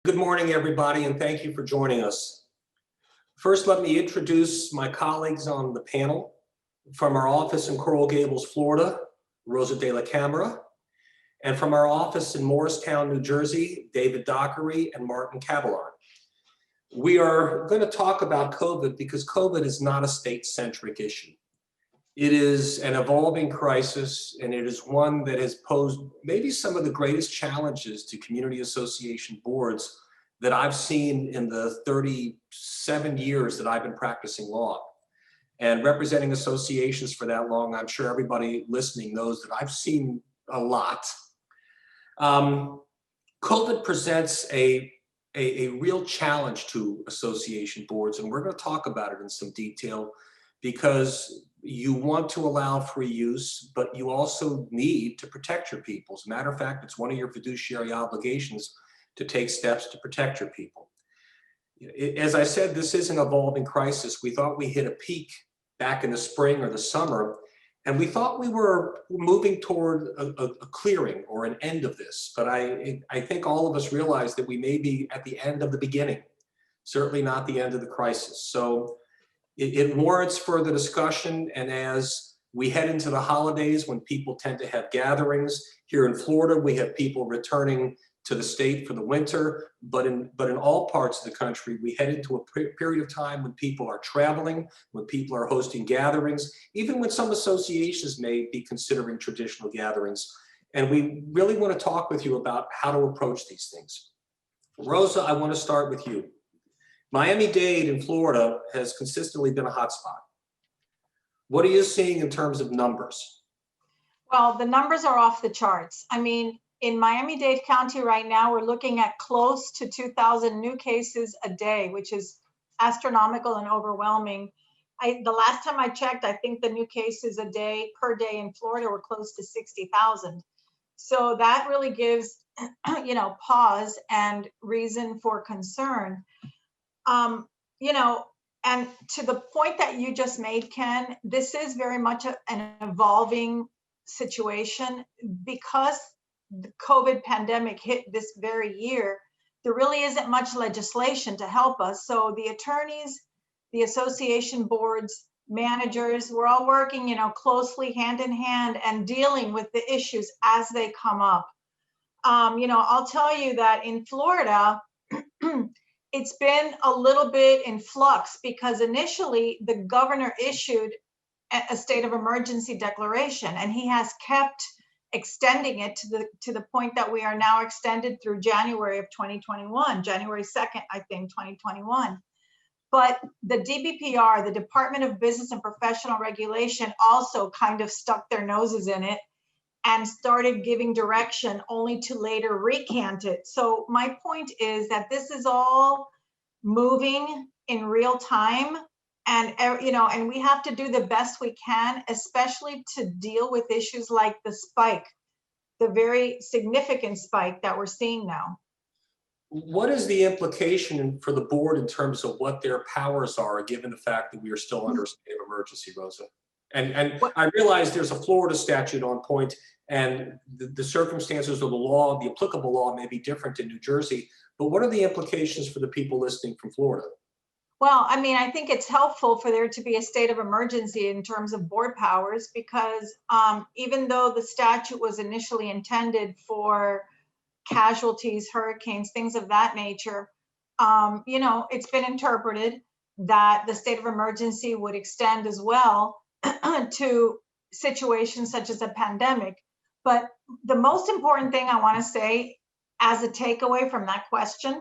Good morning, everybody, and thank you for joining us. First, let me introduce my colleagues on the panel. From our office in Coral Gables, Florida, Rosa M, Camara, and from our office in Morristown, New Jersey, David Dockery and Martin Cabalar. We are going to talk about COVID because COVID is not a state-centric issue. It is an evolving crisis, and it is one that has posed maybe some of the greatest challenges to community association boards that I've seen in the 37 years that I've been practicing law. And representing associations for that long, I'm sure everybody listening knows that I've seen a lot. COVID presents a real challenge to association boards, and we're going to talk about it in some detail because you want to allow free use, but you also need to protect your people. As a matter of fact, it's one of your fiduciary obligations to take steps to protect your people. As I said, this is an evolving crisis. We thought we hit a peak back in the spring or the summer, and we thought we were moving toward a clearing or an end of this. But I think all of us realize that we may be at the end of the beginning, certainly not the end of the crisis. So it warrants further discussion. And as we head into the holidays when people tend to have gatherings, here in Florida, we have people returning to the state for the winter, but in all parts of the country, we head into a period of time when people are traveling, when people are hosting gatherings, even when some associations may be considering traditional gatherings. And we really want to talk with you about how to approach these things. Rosa, I want to start with you. Miami-Dade in Florida has consistently been a hotspot. What are you seeing in terms of numbers? Well, the numbers are off the charts. I mean, in Miami-Dade County right now, we're looking at close to 2,000 new cases a day, which is astronomical and overwhelming. The last time I checked, I think the new cases per day in Florida were close to 60,000. So that really gives, pause and reason for concern. And to the point that you just made, Ken, this is very much an evolving situation because the COVID pandemic hit this very year. There really isn't much legislation to help us. So the attorneys, the association boards, managers, we're all working, closely hand in hand and dealing with the issues as they come up. I'll tell you that in Florida, it's been a little bit in flux because initially the governor issued a state of emergency declaration, and he has kept extending it to the point that we are now extended through January of 2021, January 2nd, I think, 2021. But the DBPR, the Department of Business and Professional Regulation, also kind of stuck their noses in it and started giving direction only to later recant it. So my point is that this is all moving in real time, and we have to do the best we can, especially to deal with issues like the spike, the very significant spike that we're seeing now. What is the implication for the board in terms of what their powers are, given the fact that we are still under a state of emergency, Rosa? And I realize there's a Florida statute on point, and the circumstances of the law, the applicable law, may be different in New Jersey, but what are the implications for the people listening from Florida? Well, I mean, I think it's helpful for there to be a state of emergency in terms of board powers, because even though the statute was initially intended for casualties, hurricanes, things of that nature, it's been interpreted that the state of emergency would extend as well to situations such as a pandemic. But the most important thing I want to say as a takeaway from that question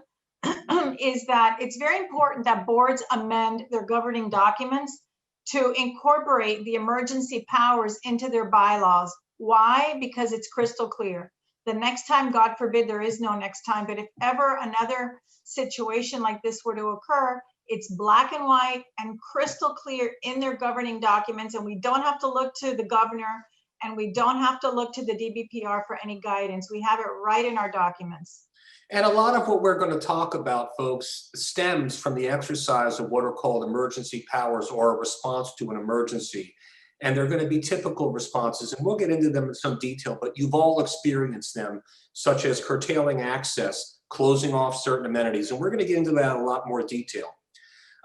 is that it's very important that boards amend their governing documents to incorporate the emergency powers into their bylaws. Why? Because it's crystal clear. The next time, God forbid, there is no next time, but if ever another situation like this were to occur, it's black and white and crystal clear in their governing documents, and we don't have to look to the governor and we don't have to look to the DBPR for any guidance. We have it right in our documents. And a lot of what we're going to talk about, folks, stems from the exercise of what are called emergency powers or a response to an emergency. And they're going to be typical responses, and we'll get into them in some detail, but you've all experienced them, such as curtailing access closing off certain amenities. And we're going to get into that in a lot more detail.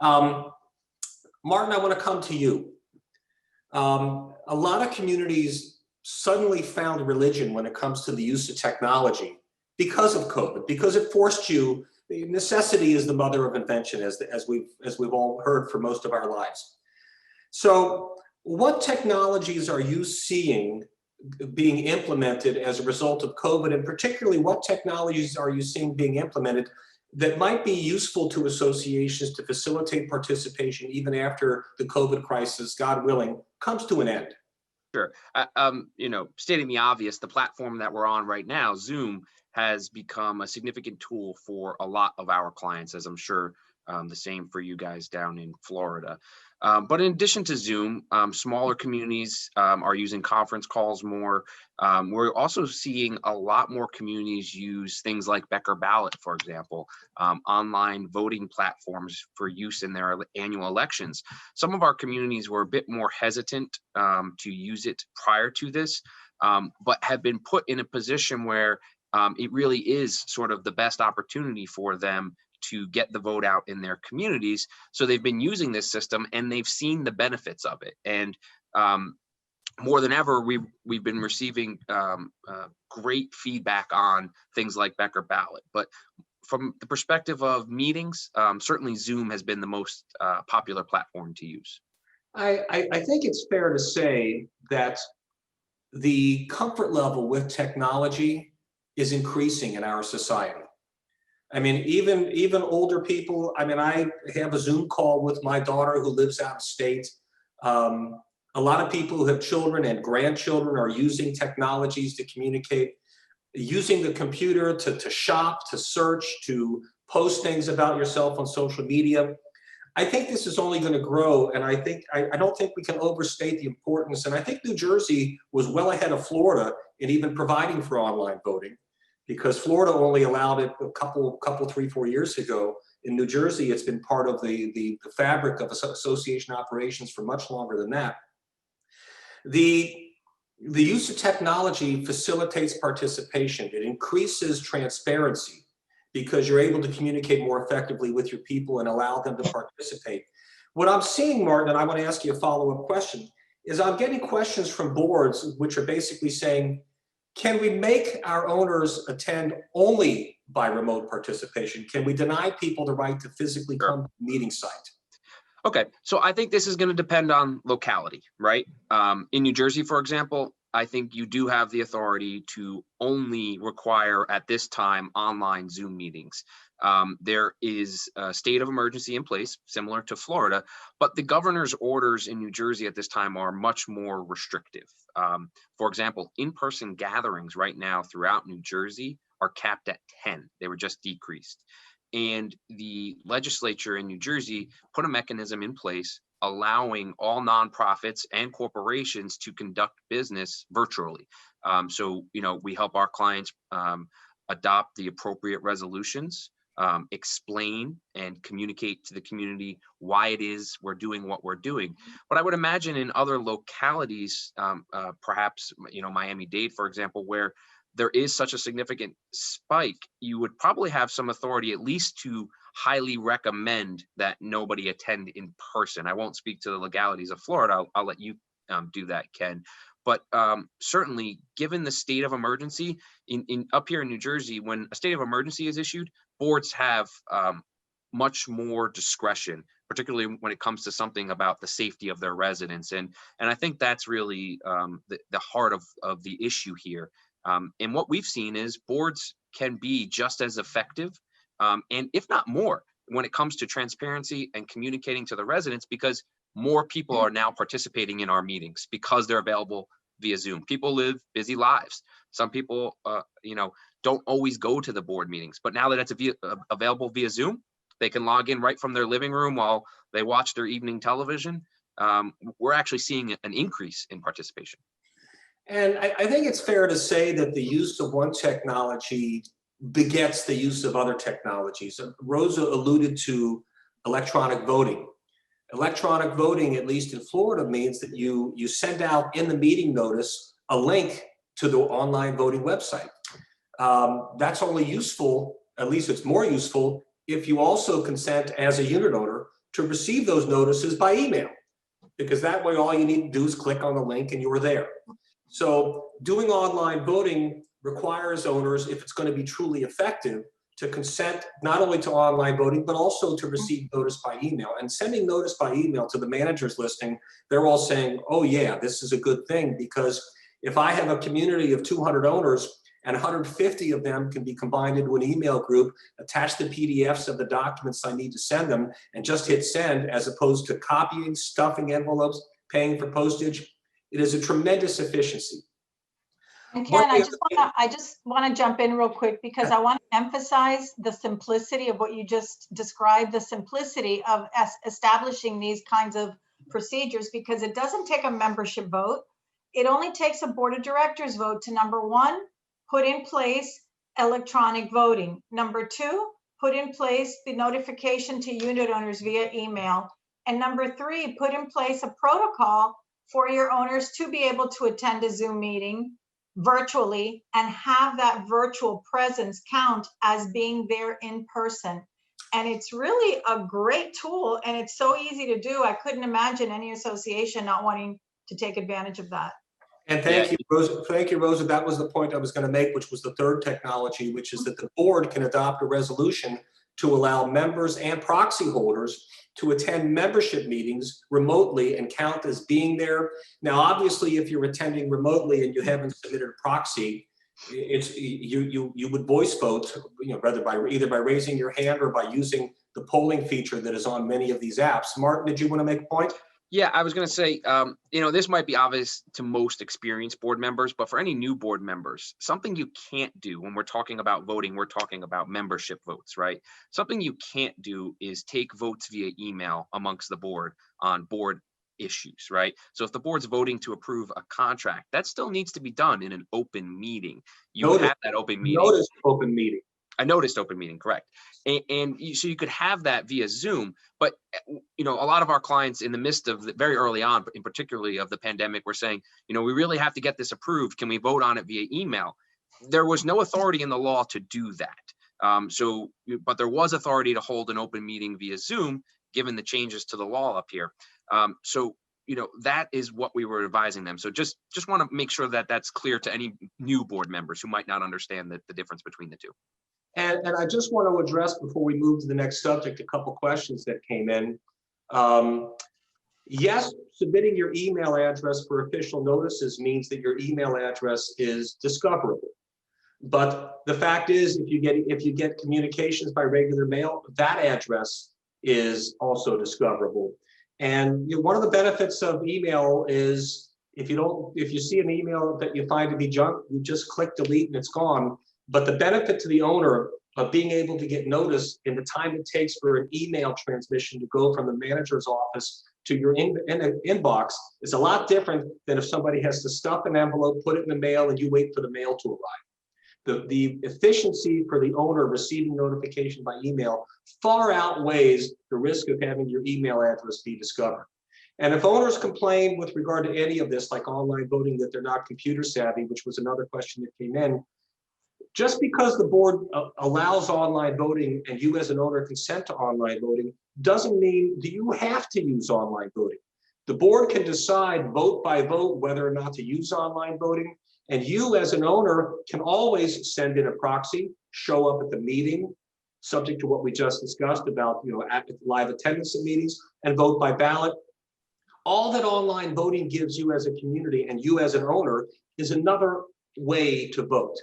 Martin, I want to come to you. A lot of communities suddenly found religion when it comes to the use of technology because of COVID, because it forced you. Necessity is the mother of invention, as we've all heard for most of our lives. So what technologies are you seeing being implemented as a result of COVID, and particularly what technologies are you seeing being implemented that might be useful to associations to facilitate participation even after the COVID crisis, God willing, comes to an end? Sure. Stating the obvious, the platform that we're on right now, Zoom, has become a significant tool for a lot of our clients, as I'm sure the same for you guys down in Florida. But in addition to Zoom, smaller communities are using conference calls more. We're also seeing a lot more communities use things like Becker Ballot, for example, online voting platforms for use in their annual elections. Some of our communities were a bit more hesitant to use it prior to this, but have been put in a position where it really is sort of the best opportunity for them to get the vote out in their communities. So they've been using this system and they've seen the benefits of it. And more than ever, we've been receiving great feedback on things like Becker Ballot. But from the perspective of meetings, certainly Zoom has been the most popular platform to use. I think it's fair to say that the comfort level with technology is increasing in our society. I mean, even older people. I mean, I have a Zoom call with my daughter who lives out of state. A lot of people who have children and grandchildren are using technologies to communicate, using the computer to shop, to search, to post things about yourself on social media. I think this is only going to grow, and I don't think we can overstate the importance. And I think New Jersey was well ahead of Florida in even providing for online voting, because Florida only allowed it a couple, 3-4 years ago. In New Jersey, it's been part of the fabric of association operations for much longer than that. The use of technology facilitates participation. It increases transparency because you're able to communicate more effectively with your people and allow them to participate. What I'm seeing, Martin, and I want to ask you a follow-up question, is I'm getting questions from boards which are basically saying, can we make our owners attend only by remote participation? Can we deny people the right to physically come to the meeting site? Okay, so I think this is going to depend on locality, right? In New Jersey, for example, I think you do have the authority to only require at this time online Zoom meetings. There is a state of emergency in place, similar to Florida, but the governor's orders in New Jersey at this time are much more restrictive. For example, in-person gatherings right now throughout New Jersey are capped at 10. They were just decreased. And the legislature in New Jersey put a mechanism in place allowing all nonprofits and corporations to conduct business virtually. So, we help our clients adopt the appropriate resolutions, explain and communicate to the community why it is we're doing what we're doing. But I would imagine in other localities, perhaps, Miami-Dade, for example, where there is such a significant spike, you would probably have some authority at least to highly recommend that nobody attend in person. I won't speak to the legalities of Florida. I'll let you do that, Ken. But certainly, given the state of emergency in up here in New Jersey, when a state of emergency is issued, boards have much more discretion, particularly when it comes to something about the safety of their residents. And I think that's really the heart of the issue here. And what we've seen is boards can be just as effective, and if not more, when it comes to transparency and communicating to the residents, because more people are now participating in our meetings because they're available via Zoom. People live busy lives. Some people, don't always go to the board meetings, but now that it's available via Zoom, they can log in right from their living room while they watch their evening television. We're actually seeing an increase in participation. And I think it's fair to say that the use of one technology begets the use of other technologies. Rosa alluded to electronic voting. Electronic voting, at least in Florida, means that you send out in the meeting notice a link to the online voting website. That's only useful at least it's more useful if you also consent as a unit owner to receive those notices by email, because that way all you need to do is click on the link and you're there. So doing online voting requires owners, if it's going to be truly effective, to consent not only to online voting, but also to receive notice by email. And sending notice by email to the managers listing, they're all saying, oh yeah, this is a good thing, because if I have a community of 200 owners and 150 of them can be combined into an email group, attach the PDFs of the documents I need to send them, and just hit send, as opposed to copying, stuffing envelopes, paying for postage, it is a tremendous efficiency. And Ken, I just want to jump in real quick, because I want to emphasize the simplicity of what you just described, the simplicity of establishing these kinds of procedures, because it doesn't take a membership vote. It only takes a board of directors vote to, number one, put in place electronic voting. Number two, put in place the notification to unit owners via email. And number three, put in place a protocol for your owners to be able to attend a Zoom meeting virtually and have that virtual presence count as being there in person. And it's really a great tool, and it's so easy to do. I couldn't imagine any association not wanting to take advantage of that. And thank you, Rosa. Thank you, Rosa. That was the point I was going to make, which was the third technology, which is that the board can adopt a resolution to allow members and proxy holders to attend membership meetings remotely and count as being there. Now, obviously, if you're attending remotely and you haven't submitted a proxy, it's you would voice vote, rather either by raising your hand or by using the polling feature that is on many of these apps. Martin, did you want to make a point? Yeah, I was going to say, this might be obvious to most experienced board members, but for any new board members, something you can't do when we're talking about voting, we're talking about membership votes, right? Something you can't do is take votes via email amongst the board on board issues, right? So if the board's voting to approve a contract, that still needs to be done in an open meeting. You have that open meeting. Noticed open meeting. I noticed open meeting, correct. So you could have that via Zoom, but a lot of our clients in the midst of very early on, in particularly of the pandemic, were saying, we really have to get this approved. Can we vote on it via email? There was no authority in the law to do that. But there was authority to hold an open meeting via Zoom, given the changes to the law up here. That is what we were advising them. So just want to make sure that that's clear to any new board members who might not understand the difference between the two. And I just want to address, before we move to the next subject, a couple questions that came in. Yes, submitting your email address for official notices means that your email address is discoverable. But the fact is, if you get communications by regular mail, that address is also discoverable. And one of the benefits of email is if you see an email that you find to be junk, you just click delete and it's gone. But the benefit to the owner of being able to get notice in the time it takes for an email transmission to go from the manager's office to your inbox is a lot different than if somebody has to stuff an envelope, put it in the mail, and you wait for the mail to arrive. The efficiency for the owner receiving notification by email far outweighs the risk of having your email address be discovered. And if owners complain with regard to any of this, like online voting, that they're not computer savvy, which was another question that came in, just because the board allows online voting and you as an owner consent to online voting doesn't mean that you have to use online voting. The board can decide vote by vote whether or not to use online voting, and you as an owner can always send in a proxy, show up at the meeting, subject to what we just discussed about live attendance at meetings, and vote by ballot. All that online voting gives you as a community and you as an owner is another way to vote.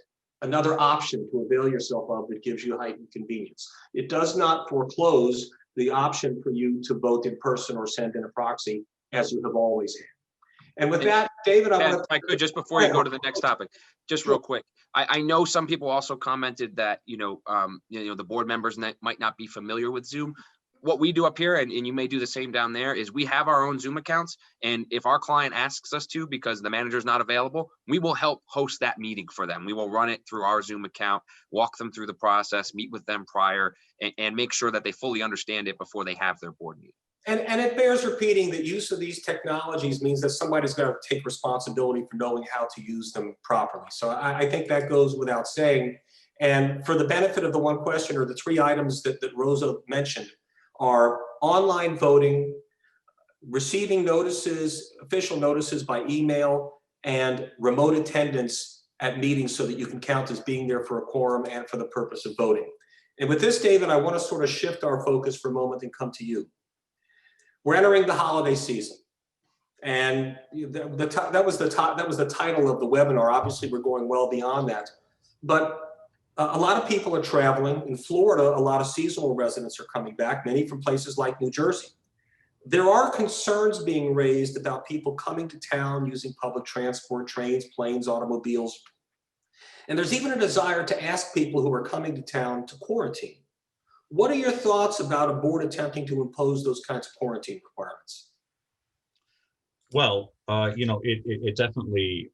Another option to avail yourself of that gives you heightened convenience. It does not foreclose the option for you to vote in person or send in a proxy, as you have always had. And with that, David, if I could, just before you go to the next topic, just real quick. I know some people also commented that the board members might not be familiar with Zoom. What we do up here, and you may do the same down there, is we have our own Zoom accounts. And if our client asks us to, because the manager is not available, we will help host that meeting for them. We will run it through our Zoom account, walk them through the process, meet with them prior, and make sure that they fully understand it before they have their board meeting. And it bears repeating that use of these technologies means that somebody's got to take responsibility for knowing how to use them properly. So I think that goes without saying. And for the benefit of the one questioner, the three items that Rosa mentioned are online voting, receiving notices, official notices by email, and remote attendance at meetings so that you can count as being there for a quorum and for the purpose of voting. And with this, David, I want to sort of shift our focus for a moment and come to you. We're entering the holiday season. And that was the title of the webinar. Obviously, we're going well beyond that. But a lot of people are traveling. In Florida, a lot of seasonal residents are coming back, many from places like New Jersey. There are concerns being raised about people coming to town using public transport, trains, planes, automobiles. And there's even a desire to ask people who are coming to town to quarantine. What are your thoughts about a board attempting to impose those kinds of quarantine requirements? Well, it definitely,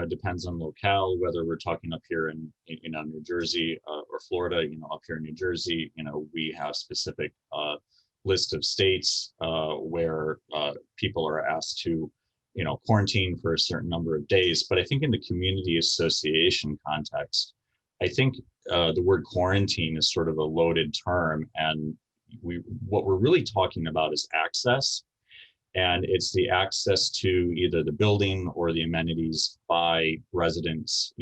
depends on locale, whether we're talking up here in New Jersey or Florida. Up here in New Jersey, we have specific list of states where people are asked to, quarantine for a certain number of days. But I think in the community association context, I think the word quarantine is sort of a loaded term, and what we're really talking about is access. And it's the access to either the building or the amenities by residents,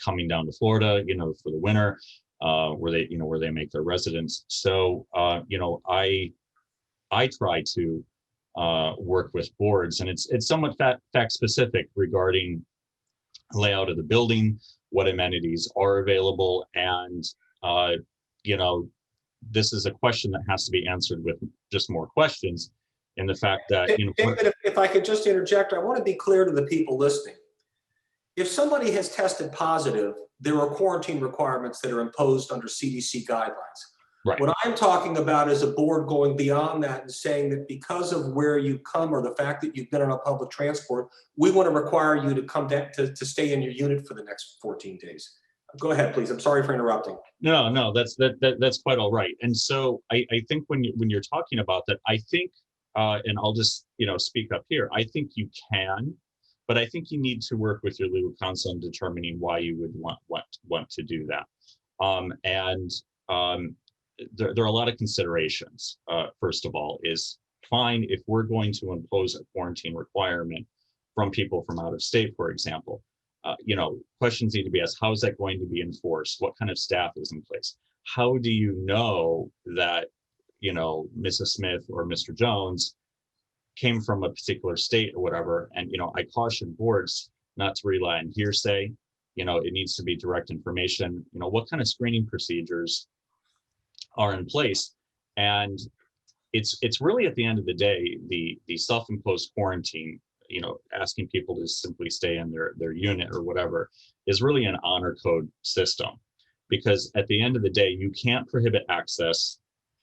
coming down to Florida, for the winter, where they make their residence. So, I try to work with boards, and it's somewhat fact specific regarding layout of the building, what amenities are available, and this is a question that has to be answered with just more questions. And the fact that, David, if I could just interject, I want to be clear to the people listening. If somebody has tested positive, there are quarantine requirements that are imposed under CDC guidelines. Right. What I'm talking about is a board going beyond that and saying that because of where you come or the fact that you've been on a public transport, we want to require you to come down to stay in your unit for the next 14 days. Go ahead, please. I'm sorry for interrupting. No, that's quite all right. And so I think when you're talking about that, I think, and I'll just speak up here, I think you can, but I think you need to work with your legal counsel in determining why you would want to do that. There are a lot of considerations. First of all, is fine if we're going to impose a quarantine requirement from people from out of state, for example. Questions need to be asked. How is that going to be enforced? What kind of staff is in place? How do you know that Mrs. Smith or Mr. Jones came from a particular state or whatever? And I caution boards not to rely on hearsay. It needs to be direct information. What kind of screening procedures are in place? And it's really, at the end of the day, the self-imposed quarantine, asking people to simply stay in their unit or whatever, is really an honor code system, because at the end of the day, you can't prohibit access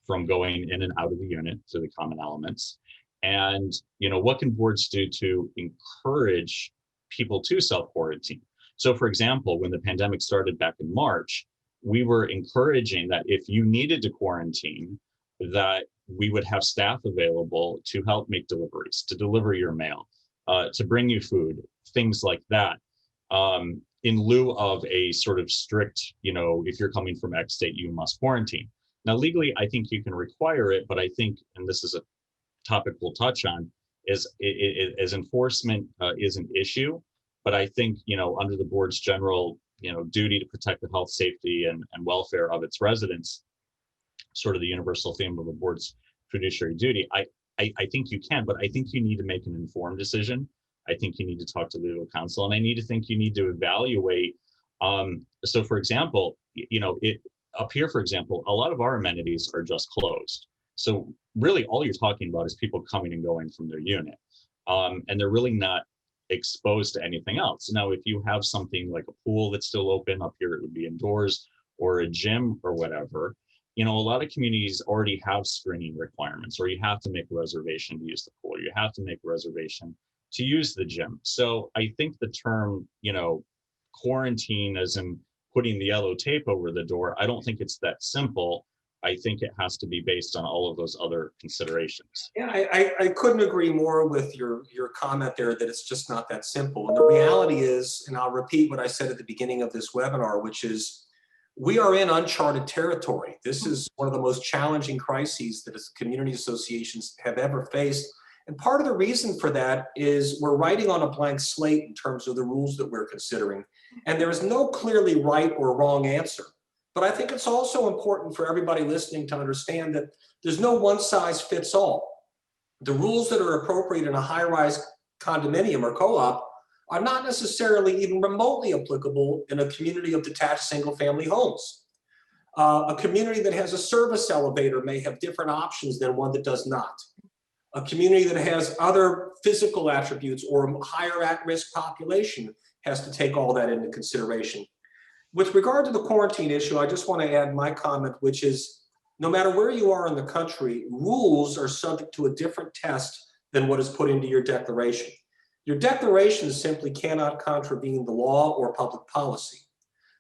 from going in and out of the unit to the common elements. And what can boards do to encourage people to self-quarantine? So for example, when the pandemic started back in March, we were encouraging that if you needed to quarantine, that we would have staff available to help make deliveries, to deliver your mail, to bring you food, things like that, in lieu of a sort of strict, if you're coming from X state, you must quarantine. Now, legally, I think you can require it, but I think, and this is a topic we'll touch on, is enforcement is an issue. But I think, under the board's general, duty to protect the health, safety, and welfare of its residents, sort of the universal theme of a board's fiduciary duty, I think you can, but I think you need to make an informed decision. I think you need to talk to legal counsel, and you need to evaluate. So for example, up here, for example, a lot of our amenities are just closed. So really all you're talking about is people coming and going from their unit. And they're really not exposed to anything else. Now, if you have something like a pool that's still open, up here it would be indoors, or a gym or whatever, a lot of communities already have screening requirements, or you have to make a reservation to use the pool, you have to make a reservation to use the gym. So I think the term, quarantine as in putting the yellow tape over the door, I don't think it's that simple. I think it has to be based on all of those other considerations. Yeah, I couldn't agree more with your comment there that it's just not that simple. And the reality is, and I'll repeat what I said at the beginning of this webinar, which is We are in uncharted territory. This is one of the most challenging crises that community associations have ever faced. And part of the reason for that is we're writing on a blank slate in terms of the rules that we're considering. And there is no clearly right or wrong answer. But I think it's also important for everybody listening to understand that there's no one size fits all. The rules that are appropriate in a high-rise condominium or co-op are not necessarily even remotely applicable in a community of detached single-family homes. A community that has a service elevator may have different options than one that does not. A community that has other physical attributes or a higher at-risk population has to take all that into consideration. With regard to the quarantine issue, I just want to add my comment, which is no matter where you are in the country, rules are subject to a different test than what is put into your declaration. Your declaration simply cannot contravene the law or public policy.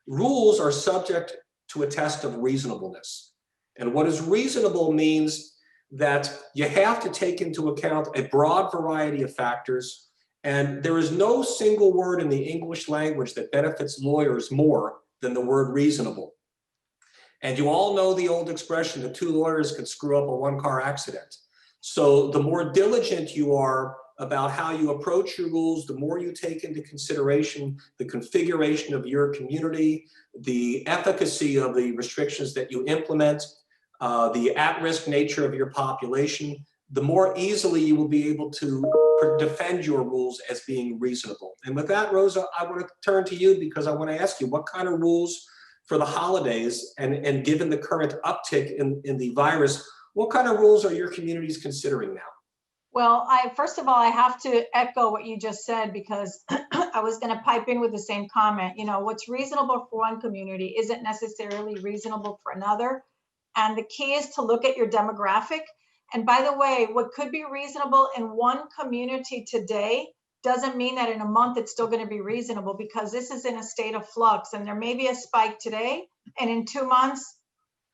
Rules are subject to a test of reasonableness. And what is reasonable means that you have to take into account a broad variety of factors, and there is no single word in the English language that benefits lawyers more than the word reasonable. And you all know the old expression that two lawyers can screw up a one-car accident. So the more diligent you are about how you approach your rules, the more you take into consideration the configuration of your community, the efficacy of the restrictions that you implement, the at-risk nature of your population, the more easily you will be able to defend your rules as being reasonable. And with that, Rosa, I want to turn to you because I want to ask you what kind of rules for the holidays and given the current uptick in the virus, what kind of rules are your communities considering now? Well, first of all, I have to echo what you just said because I was going to pipe in with the same comment. You know, what's reasonable for one community isn't necessarily reasonable for another. And the key is to look at your demographic. And by the way, what could be reasonable in one community today doesn't mean that in a month it's still going to be reasonable because this is in a state of flux and there may be a spike today and in 2 months,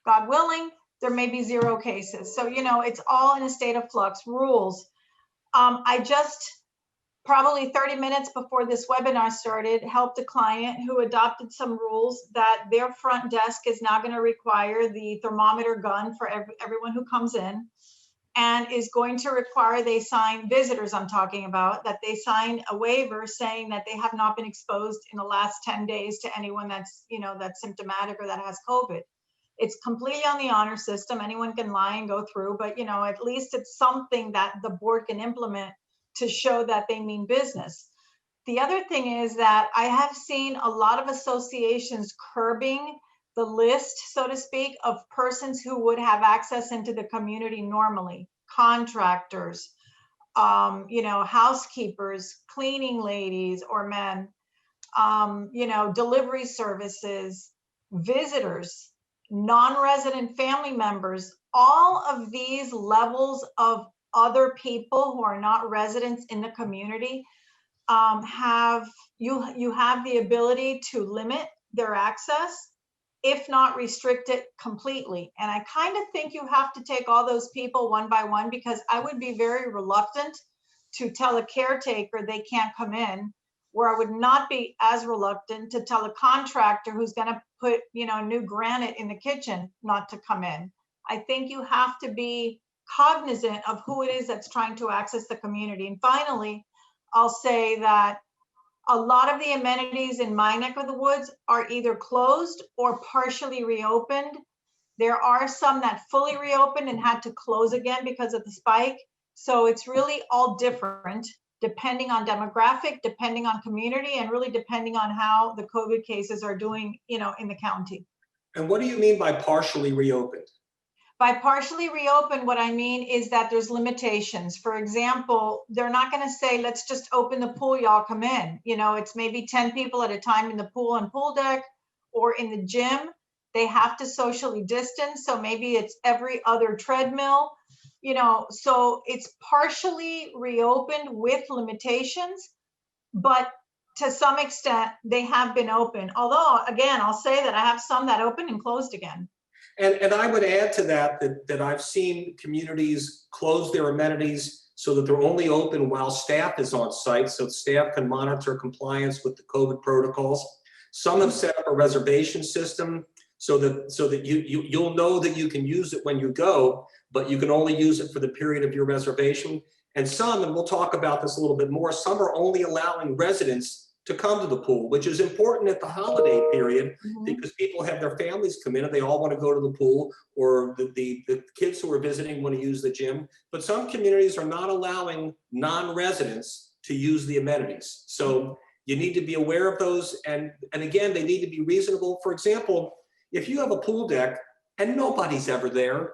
God willing, there may be 0 cases. So, you know, it's all in a state of flux. Rules. I just probably 30 minutes before this webinar started, helped a client who adopted some rules that their front desk is now going to require the thermometer gun for everyone who comes in and is going to require they sign, visitors I'm talking about, that they sign a waiver saying that they have not been exposed in the last 10 days to anyone that's, you know, that's symptomatic or that has COVID. It's completely on the honor system. Anyone can lie and go through, but you know, at least it's something that the board can implement to show that they mean business. The other thing is that I have seen a lot of associations curbing the list, so to speak, of persons who would have access into the community normally, contractors, you know, housekeepers, cleaning ladies or men, you know, delivery services, visitors, non-resident family members, all of these levels of other people who are not residents in the community have the ability to limit their access, if not restrict it completely. And I kind of think you have to take all those people one by one because I would be very reluctant to tell a caretaker they can't come in, where I would not be as reluctant to tell a contractor who's going to put, you know, new granite in the kitchen not to come in. I think you have to be cognizant of who it is that's trying to access the community. And finally, I'll say that a lot of the amenities in my neck of the woods are either closed or partially reopened. There are some that fully reopened and had to close again because of the spike. So it's really all different depending on demographic, depending on community, and really depending on how the COVID cases are doing, you know, in the county. And what do you mean by partially reopened? By partially reopened, what I mean is that there's limitations. For example, they're not going to say, let's just open the pool, y'all come in. You know, it's maybe 10 people at a time in the pool and pool deck or in the gym. They have to socially distance. So maybe it's every other treadmill, you know, so it's partially reopened with limitations, but to some extent they have been open. Although, again, I'll say that I have some that opened and closed again. And I would add to that I've seen communities close their amenities so that they're only open while staff is on site, so staff can monitor compliance with the COVID protocols. Some have set up a reservation system so that you'll know that you can use it when you go, but you can only use it for the period of your reservation. And some, and we'll talk about this a little bit more, some are only allowing residents to come to the pool, which is important at the holiday period because people have their families come in and they all want to go to the pool, or the kids who are visiting want to use the gym. But some communities are not allowing non-residents to use the amenities. So you need to be aware of those. And again, they need to be reasonable. For example, if you have a pool deck and nobody's ever there,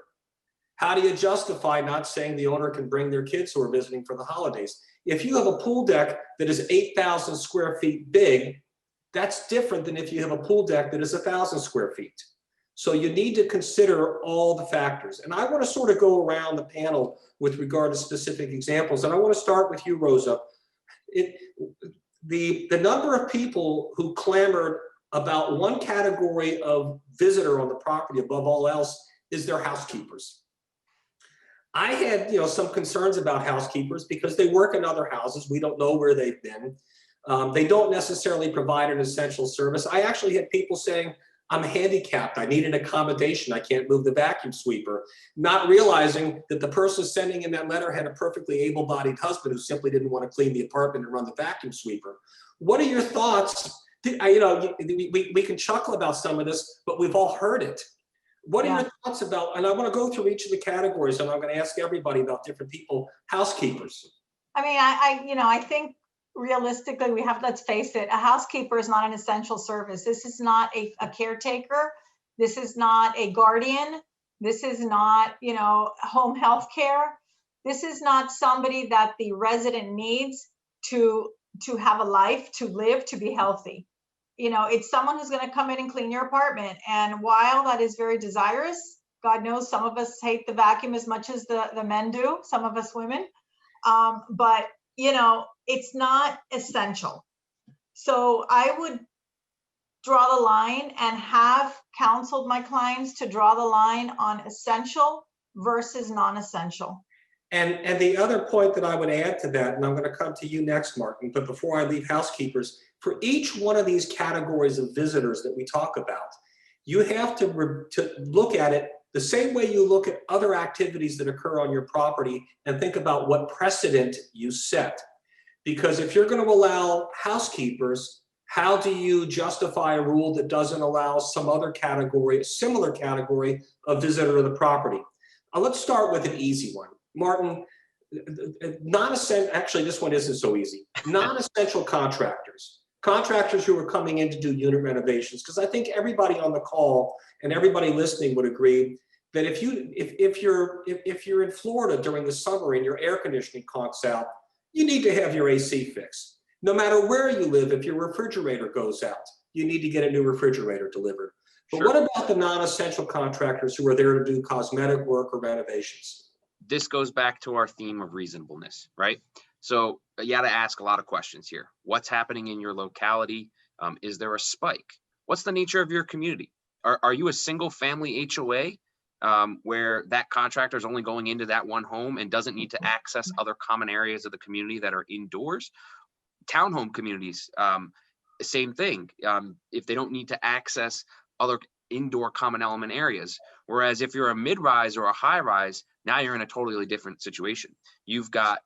how do you justify not saying the owner can bring their kids who are visiting for the holidays? If you have a pool deck that is 8,000 square feet big, that's different than if you have a pool deck that is 1,000 square feet. So you need to consider all the factors. And I want to sort of go around the panel with regard to specific examples. And I want to start with you, Rosa. The number of people who clamored about one category of visitor on the property above all else is their housekeepers. I had, some concerns about housekeepers because they work in other houses. We don't know where they've been. They don't necessarily provide an essential service. I actually had people saying, I'm handicapped, I need an accommodation, I can't move the vacuum sweeper, not realizing that the person sending in that letter had a perfectly able-bodied husband who simply didn't want to clean the apartment and run the vacuum sweeper. What are your thoughts? We can chuckle about some of this, but we've all heard it. What are your thoughts about, and I want to go through each of the categories, and I'm going to ask everybody about different people, housekeepers. I mean, I think realistically, let's face it, a housekeeper is not an essential service. This is not a caretaker. This is not a guardian. This is not, home health care. This is not somebody that the resident needs to have a life, to live, to be healthy. It's someone who's going to come in and clean your apartment. And while that is very desirous, God knows some of us hate the vacuum as much as the men do, some of us women. But it's not essential. So I would draw the line and have counseled my clients to draw the line on essential versus non-essential. And the other point that I would add to that, and I'm going to come to you next, Martin, but before I leave housekeepers, for each one of these categories of visitors that we talk about, you have to look at it the same way you look at other activities that occur on your property and think about what precedent you set. Because if you're going to allow housekeepers, how do you justify a rule that doesn't allow some other category, a similar category of visitor to the property? Let's start with an easy one. Martin, actually this one isn't so easy. Non-essential contractors who are coming in to do unit renovations, because I think everybody on the call and everybody listening would agree that if you're in Florida during the summer and your air conditioning conks out, you need to have your AC fixed. No matter where you live, if your refrigerator goes out, you need to get a new refrigerator delivered. But Sure. What about the non-essential contractors who are there to do cosmetic work or renovations? This goes back to our theme of reasonableness, right? So you got to ask a lot of questions here. What's happening in your locality? Is there a spike? What's the nature of your community? Are you a single family HOA where that contractor is only going into that one home and doesn't need to access other common areas of the community that are indoors? Townhome communities, same thing. If they don't need to access other indoor common element areas. Whereas if you're a mid-rise or a high-rise, now you're in a totally different situation. You've got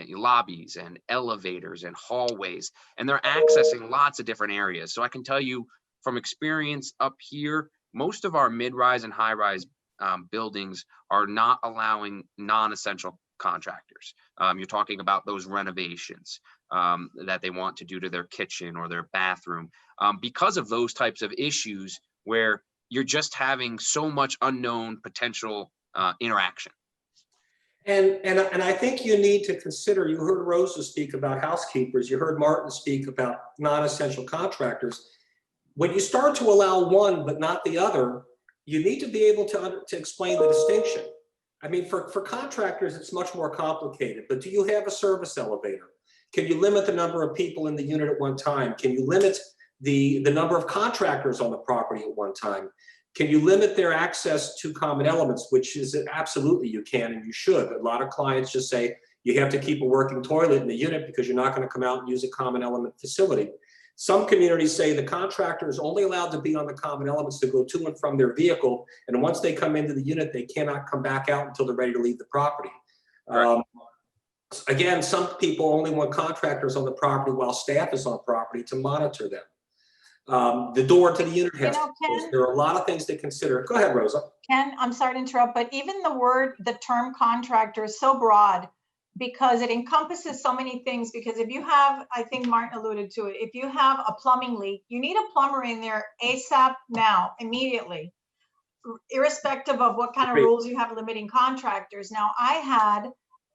lobbies and elevators and hallways, and they're accessing lots of different areas. So I can tell you from experience up here, most of our mid-rise and high-rise buildings are not allowing non-essential contractors. You're talking about those renovations that they want to do to their kitchen or their bathroom because of those types of issues where you're just having so much unknown potential interaction. And I think you need to consider, you heard Rosa speak about housekeepers, you heard Martin speak about non-essential contractors. When you start to allow one but not the other, you need to be able to explain the distinction. I mean, for contractors, it's much more complicated, but do you have a service elevator? Can you limit the number of people in the unit at one time? Can you limit the number of contractors on the property at one time? Can you limit their access to common elements, which is absolutely you can and you should. A lot of clients just say you have to keep a working toilet in the unit because you're not going to come out and use a common element facility. Some communities say the contractor is only allowed to be on the common elements to go to and from their vehicle. And once they come into the unit, they cannot come back out until they're ready to leave the property. Again, some people only want contractors on the property while staff is on property to monitor them. The door to the unit has, there are a lot of things to consider. Go ahead, Rosa. Ken, I'm sorry to interrupt, but even the term contractor is so broad because it encompasses so many things. Because if you have, I think Martin alluded to it, if you have a plumbing leak, you need a plumber in there ASAP now, immediately, irrespective of what kind of rules you have limiting contractors. Now, I had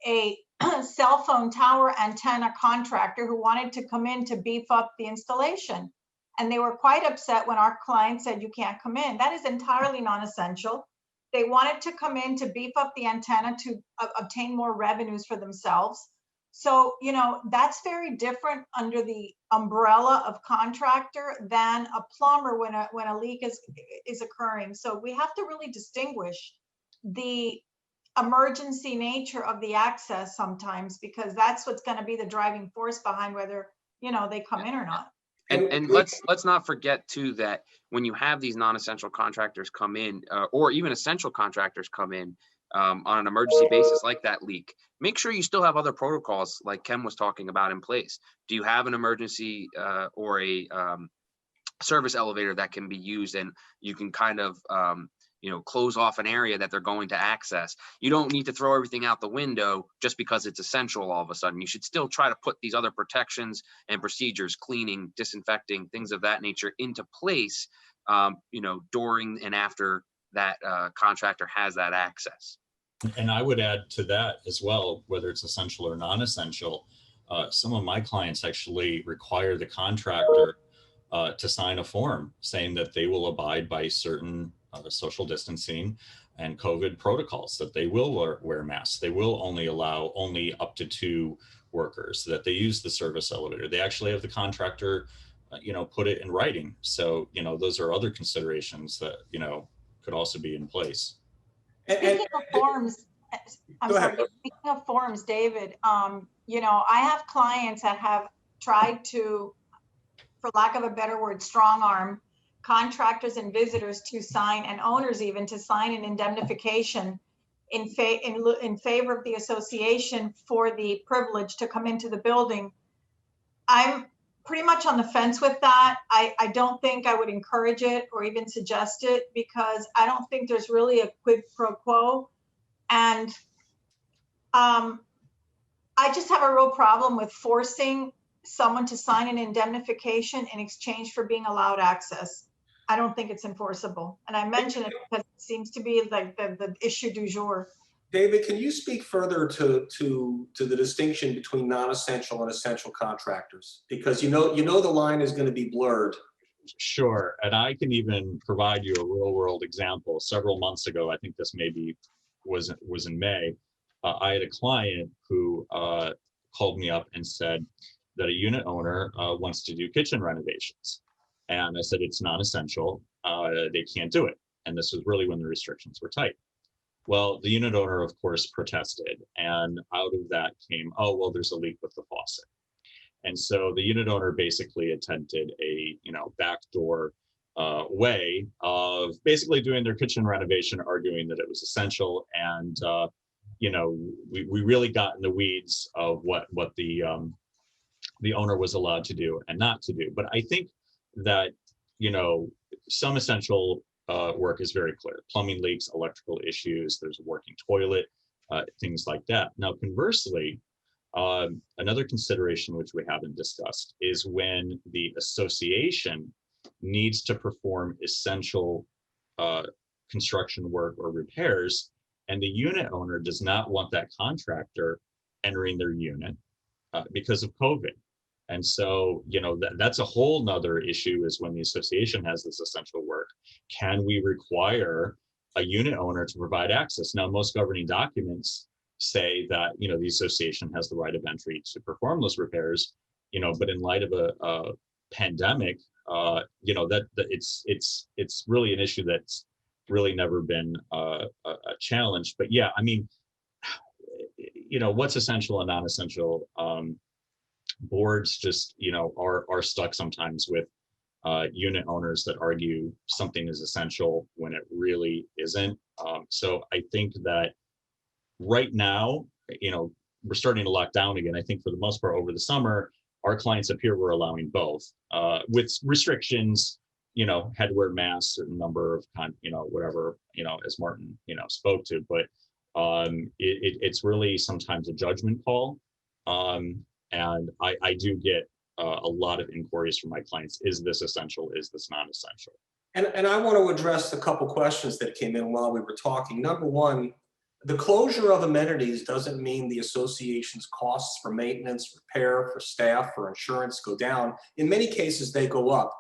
a cell phone tower antenna contractor who wanted to come in to beef up the installation. And they were quite upset when our client said, you can't come in. That is entirely non-essential. They wanted to come in to beef up the antenna to obtain more revenues for themselves. So, you know, that's very different under the umbrella of contractor than a plumber when a leak is occurring. So we have to really distinguish the emergency nature of the access sometimes, because that's what's going to be the driving force behind whether, you know, they come in or not. And let's not forget too that when you have these non-essential contractors come in, or even essential contractors come in on an emergency basis like that leak, make sure you still have other protocols like Ken was talking about in place. Do you have an emergency or a service elevator that can be used, and you can kind of you know, close off an area that they're going to access? You don't need to throw everything out the window just because it's essential all of a sudden. You should still try to put these other protections and procedures, cleaning, disinfecting, things of that nature into place, you know, during and after that contractor has that access. And I would add to that as well, whether it's essential or non-essential, some of my clients actually require the contractor to sign a form saying that they will abide by certain social distancing and COVID protocols, that they will wear masks. They will only allow up to 2 workers, that they use the service elevator. They actually have the contractor, you know, put it in writing. So, you know, those are other considerations that, you know, could also be in place. Speaking of forms, I'm sorry, speaking of forms, David, you know, I have clients that have tried to, for lack of a better word, strong arm contractors and visitors to sign, and owners even, to sign an indemnification in favor of the association for the privilege to come into the building. I'm pretty much on the fence with that. I don't think I would encourage it or even suggest it, because I don't think there's really a quid pro quo. And I just have a real problem with forcing someone to sign an indemnification in exchange for being allowed access. I don't think it's enforceable. And I mention it because it seems to be like the issue du jour. David, can you speak further to the distinction between non-essential and essential contractors? Because you know the line is going to be blurred. Sure, and I can even provide you a real world example. Several months ago, I think this maybe was in May, I had a client who called me up and said that a unit owner wants to do kitchen renovations. And I said, it's non-essential, they can't do it. And this was really when the restrictions were tight. Well, the unit owner, of course, protested. And out of that came, oh, well, there's a leak with the faucet. And so the unit owner basically attempted a, you know, backdoor way of basically doing their kitchen renovation, arguing that it was essential. And, you know, we really got in the weeds of what the owner was allowed to do and not to do. But I think that, you know, some essential work is very clear. Plumbing leaks, electrical issues, there's a working toilet, things like that. Now, conversely, another consideration which we haven't discussed is when the association needs to perform essential construction work or repairs, and the unit owner does not want that contractor entering their unit because of COVID. And so, you know, that's a whole nother issue, is when the association has this essential work, can we require a unit owner to provide access? Now, most governing documents say that, you know, the association has the right of entry to perform those repairs, you know, but in light of a pandemic, you know, that it's really an issue that's really never been a challenge. But yeah, I mean, you know, what's essential and non-essential? boards just, are stuck sometimes with unit owners that argue something is essential when it really isn't. So I think that right now, we're starting to lock down again. I think for the most part over the summer, our clients up here were allowing both with restrictions, had to wear masks, certain number of whatever, as Martin, spoke to, but it's really sometimes a judgment call. And I do get a lot of inquiries from my clients. Is this essential? Is this non-essential? And I want to address a couple questions that came in while we were talking. Number one, the closure of amenities doesn't mean the association's costs for maintenance, repair, for staff, for insurance go down. In many cases, they go up.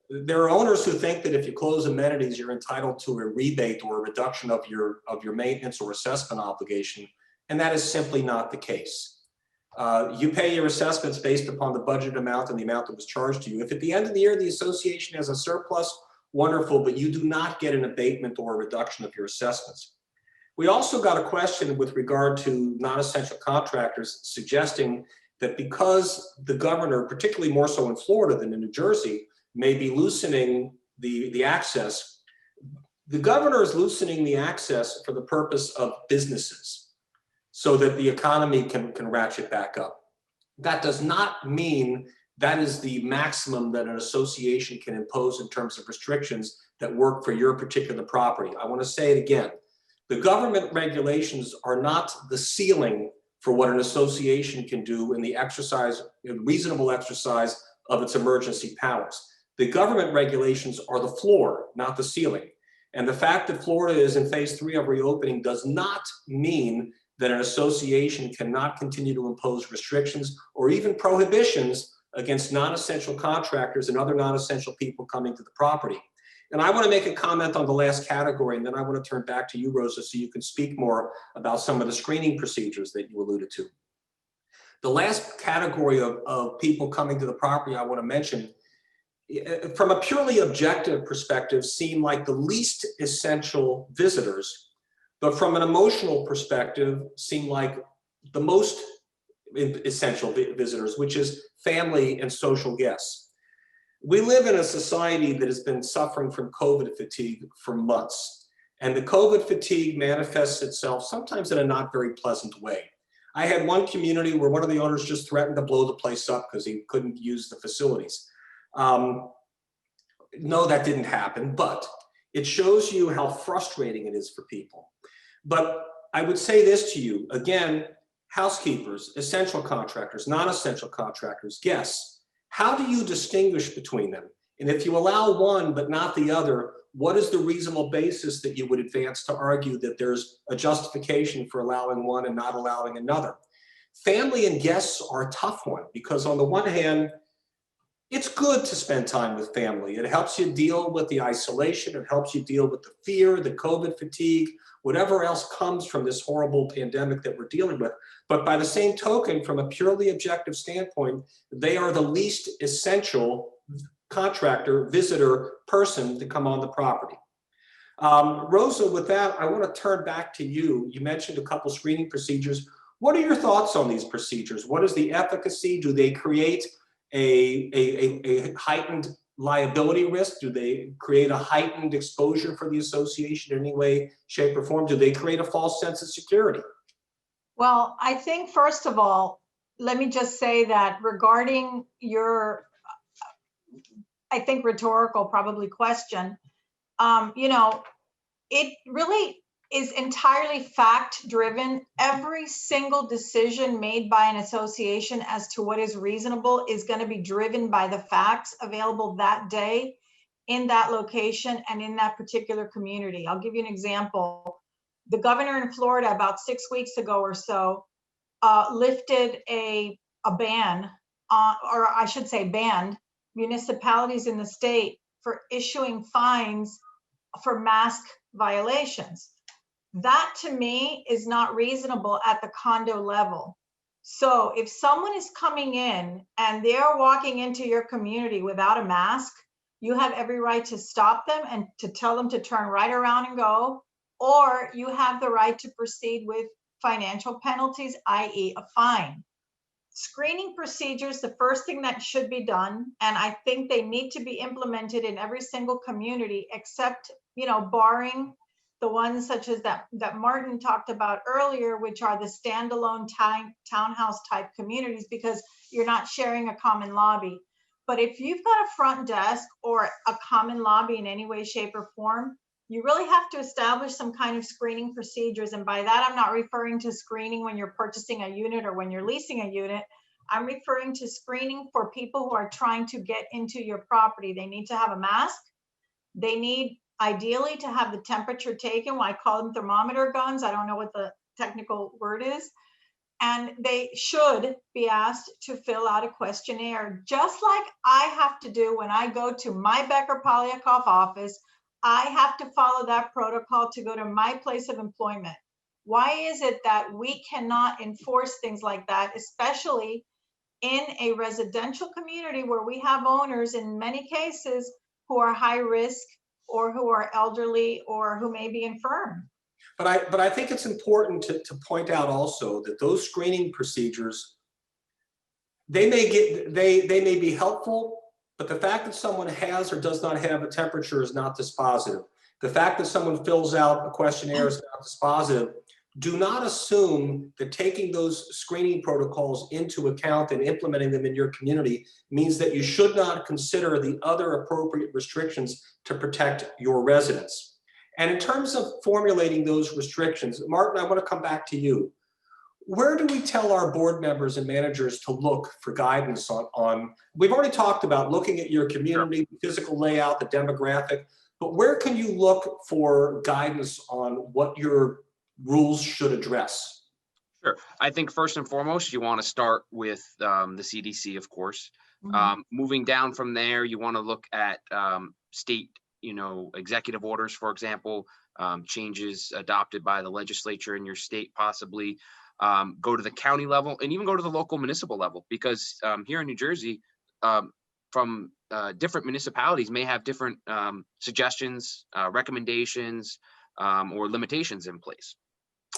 There are owners who think that if you close amenities, you're entitled to a rebate or a reduction of your maintenance or assessment obligation, and that is simply not the case. You pay your assessments based upon the budget amount and the amount that was charged to you. If at the end of the year the association has a surplus, wonderful, but you do not get an abatement or a reduction of your assessments. We also got a question with regard to non-essential contractors suggesting that because the governor, particularly more so in Florida than in New Jersey, may be loosening the access, the governor is loosening the access for the purpose of businesses so that the economy can ratchet back up. That does not mean that is the maximum that an association can impose in terms of restrictions that work for your particular property. I want to say it again. The government regulations are not the ceiling for what an association can do in the reasonable exercise of its emergency powers. The government regulations are the floor, not the ceiling. And the fact that Florida is in phase 3 of reopening does not mean that an association cannot continue to impose restrictions or even prohibitions against non-essential contractors and other non-essential people coming to the property. And I want to make a comment on the last category, and then I want to turn back to you, Rosa, so you can speak more about some of the screening procedures that you alluded to. The last category of people coming to the property I want to mention, from a purely objective perspective, seem like the least essential visitors, but from an emotional perspective, seem like the most essential visitors, which is family and social guests. We live in a society that has been suffering from COVID fatigue for months, and the COVID fatigue manifests itself sometimes in a not very pleasant way. I had one community where one of the owners just threatened to blow the place up because he couldn't use the facilities. No, that didn't happen, but it shows you how frustrating it is for people. But I would say this to you, again, housekeepers, essential contractors, non-essential contractors, guests, how do you distinguish between them? And if you allow one but not the other, what is the reasonable basis that you would advance to argue that there's a justification for allowing one and not allowing another? Family and guests are a tough one because on the one hand, it's good to spend time with family. It helps you deal with the isolation. It helps you deal with the fear, the COVID fatigue, whatever else comes from this horrible pandemic that we're dealing with. But by the same token, from a purely objective standpoint, they are the least essential contractor, visitor, person to come on the property. Rosa, with that, I want to turn back to you. You mentioned a couple screening procedures. What are your thoughts on these procedures? What is the efficacy? Do they create a heightened liability risk? Do they create a heightened exposure for the association in any way, shape, or form? Do they create a false sense of security? Well, I think first of all, let me just say that regarding your, I think rhetorical probably question, it really is entirely fact driven. Every single decision made by an association as to what is reasonable is going to be driven by the facts available that day in that location and in that particular community. I'll give you an example. The governor in Florida about 6 weeks ago or so lifted a ban, or I should say banned municipalities in the state for issuing fines for mask violations. That to me is not reasonable at the condo level. So if someone is coming in and they're walking into your community without a mask, you have every right to stop them and to tell them to turn right around and go, or you have the right to proceed with financial penalties, i.e. a fine. Screening procedures, the first thing that should be done, and I think they need to be implemented in every single community, except, barring the ones such as that Martin talked about earlier, which are the standalone townhouse type communities, because you're not sharing a common lobby. But if you've got a front desk or a common lobby in any way, shape, or form, you really have to establish some kind of screening procedures. And by that, I'm not referring to screening when you're purchasing a unit or when you're leasing a unit. I'm referring to screening for people who are trying to get into your property. They need to have a mask. They need ideally to have the temperature taken. I call them thermometer guns. I don't know what the technical word is. And they should be asked to fill out a questionnaire, just like I have to do when I go to my Becker Polyakov office. I have to follow that protocol to go to my place of employment. Why is it that we cannot enforce things like that, especially in a residential community where we have owners in many cases who are high risk or who are elderly or who may be infirm? But I think it's important to point out also that those screening procedures, they may be helpful, but the fact that someone has or does not have a temperature is not dispositive. The fact that someone fills out a questionnaire is not dispositive. Do not assume that taking those screening protocols into account and implementing them in your community means that you should not consider the other appropriate restrictions to protect your residents. And in terms of formulating those restrictions, Martin, I want to come back to you. Where do we tell our board members and managers to look for guidance on we've already talked about looking at your community, the physical layout, the demographic, but where can you look for guidance on what your rules should address? Sure. I think first and foremost, you want to start with the CDC, of course. Moving down from there, you want to look at state, executive orders, for example, changes adopted by the legislature in your state, possibly. Go to the county level and even go to the local municipal level, because here in New Jersey, from different municipalities may have different suggestions, recommendations, or limitations in place.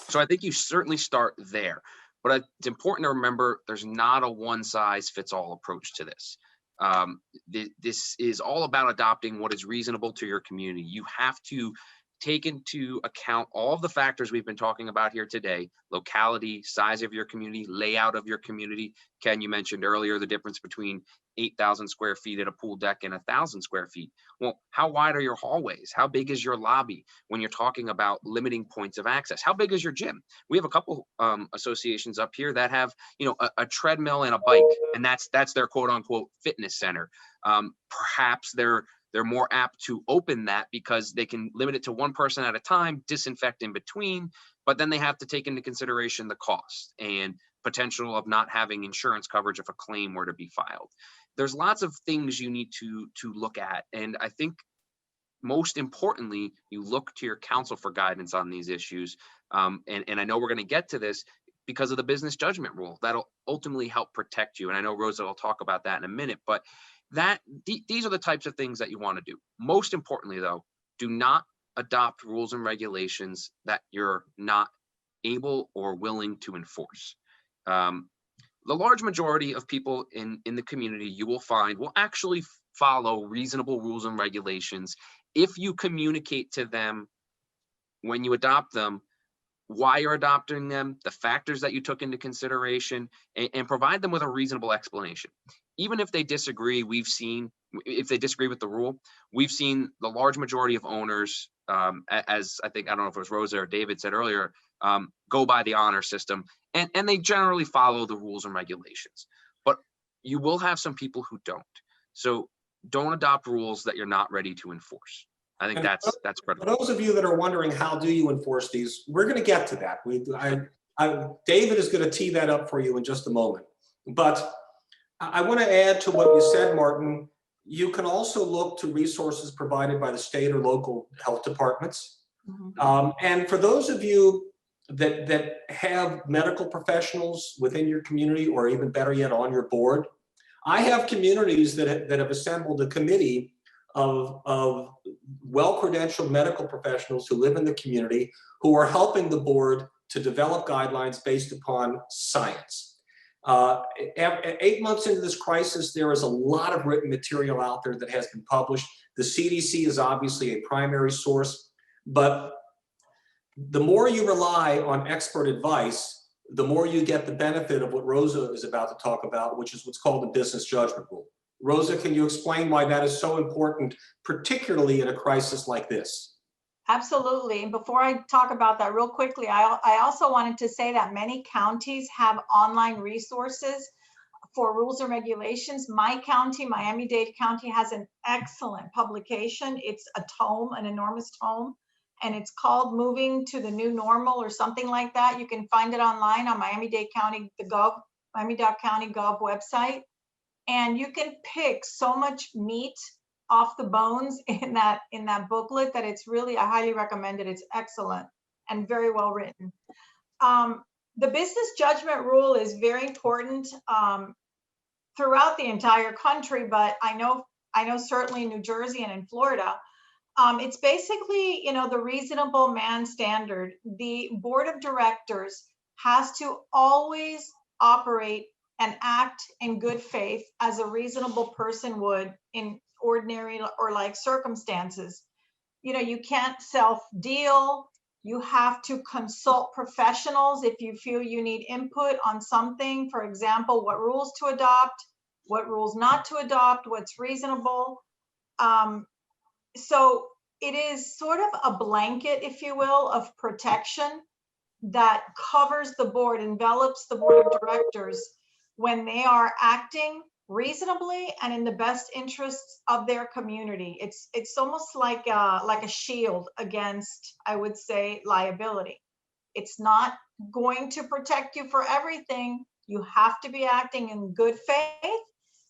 So I think you certainly start there, but it's important to remember there's not a one size fits all approach to this. This is all about adopting what is reasonable to your community. You have to take into account all of the factors we've been talking about here today: locality, size of your community, layout of your community. Ken, you mentioned earlier the difference between 8,000 square feet at a pool deck and 1,000 square feet. Well, how wide are your hallways? How big is your lobby when you're talking about limiting points of access? How big is your gym? We have a couple associations up here that have, a treadmill and a bike, and that's their quote unquote fitness center. Perhaps they're more apt to open that because they can limit it to one person at a time, disinfect in between, but then they have to take into consideration the cost and potential of not having insurance coverage if a claim were to be filed. There's lots of things you need to look at. And I think most importantly, you look to your counsel for guidance on these issues. And I know we're going to get to this because of the business judgment rule. That'll ultimately help protect you. And I know Rosa will talk about that in a minute, but these are the types of things that you want to do. Most importantly, though, do not adopt rules and regulations that you're not able or willing to enforce. The large majority of people in the community you will find will actually follow reasonable rules and regulations if you communicate to them when you adopt them why you're adopting them, the factors that you took into consideration, and provide them with a reasonable explanation. Even if they disagree, if they disagree with the rule, we've seen the large majority of owners, as I don't know if it was Rosa or David said earlier, go by the honor system, and they generally follow the rules and regulations. But you will have some people who don't. So don't adopt rules that you're not ready to enforce. I think that's critical. For those of you that are wondering how do you enforce these, we're going to get to that. David is going to tee that up for you in just a moment. But I want to add to what you said, Martin. You can also look to resources provided by the state or local health departments. And for those of you that have medical professionals within your community, or even better yet, on your board, I have communities that have assembled a committee of well-credentialed medical professionals who live in the community who are helping the board to develop guidelines based upon science. 8 months into this crisis, there is a lot of written material out there that has been published. The CDC is obviously a primary source, but the more you rely on expert advice, the more you get the benefit of what Rosa is about to talk about, which is what's called the business judgment rule. Rosa, can you explain why that is so important, particularly in a crisis like this? Absolutely. And before I talk about that real quickly, I also wanted to say that many counties have online resources for rules and regulations. My county, Miami-Dade County, has an excellent publication. It's a tome, an enormous tome, and it's called Moving to the New Normal or something like that. You can find it online on Miami-Dade County, the Gov, Miami-Dade County Gov website. And you can pick so much meat off the bones in that booklet that it's really, I highly recommend it. It's excellent and very well written. The business judgment rule is very important throughout the entire country, but I know certainly in New Jersey and in Florida. It's basically, the reasonable man standard. The board of directors has to always operate and act in good faith as a reasonable person would in ordinary or like circumstances. You can't self-deal. You have to consult professionals if you feel you need input on something. For example, what rules to adopt, what rules not to adopt, what's reasonable. So it is sort of a blanket, if you will, of protection that covers the board, envelops the board of directors when they are acting reasonably and in the best interests of their community. It's almost like a shield against, I would say, liability. It's not going to protect you for everything. You have to be acting in good faith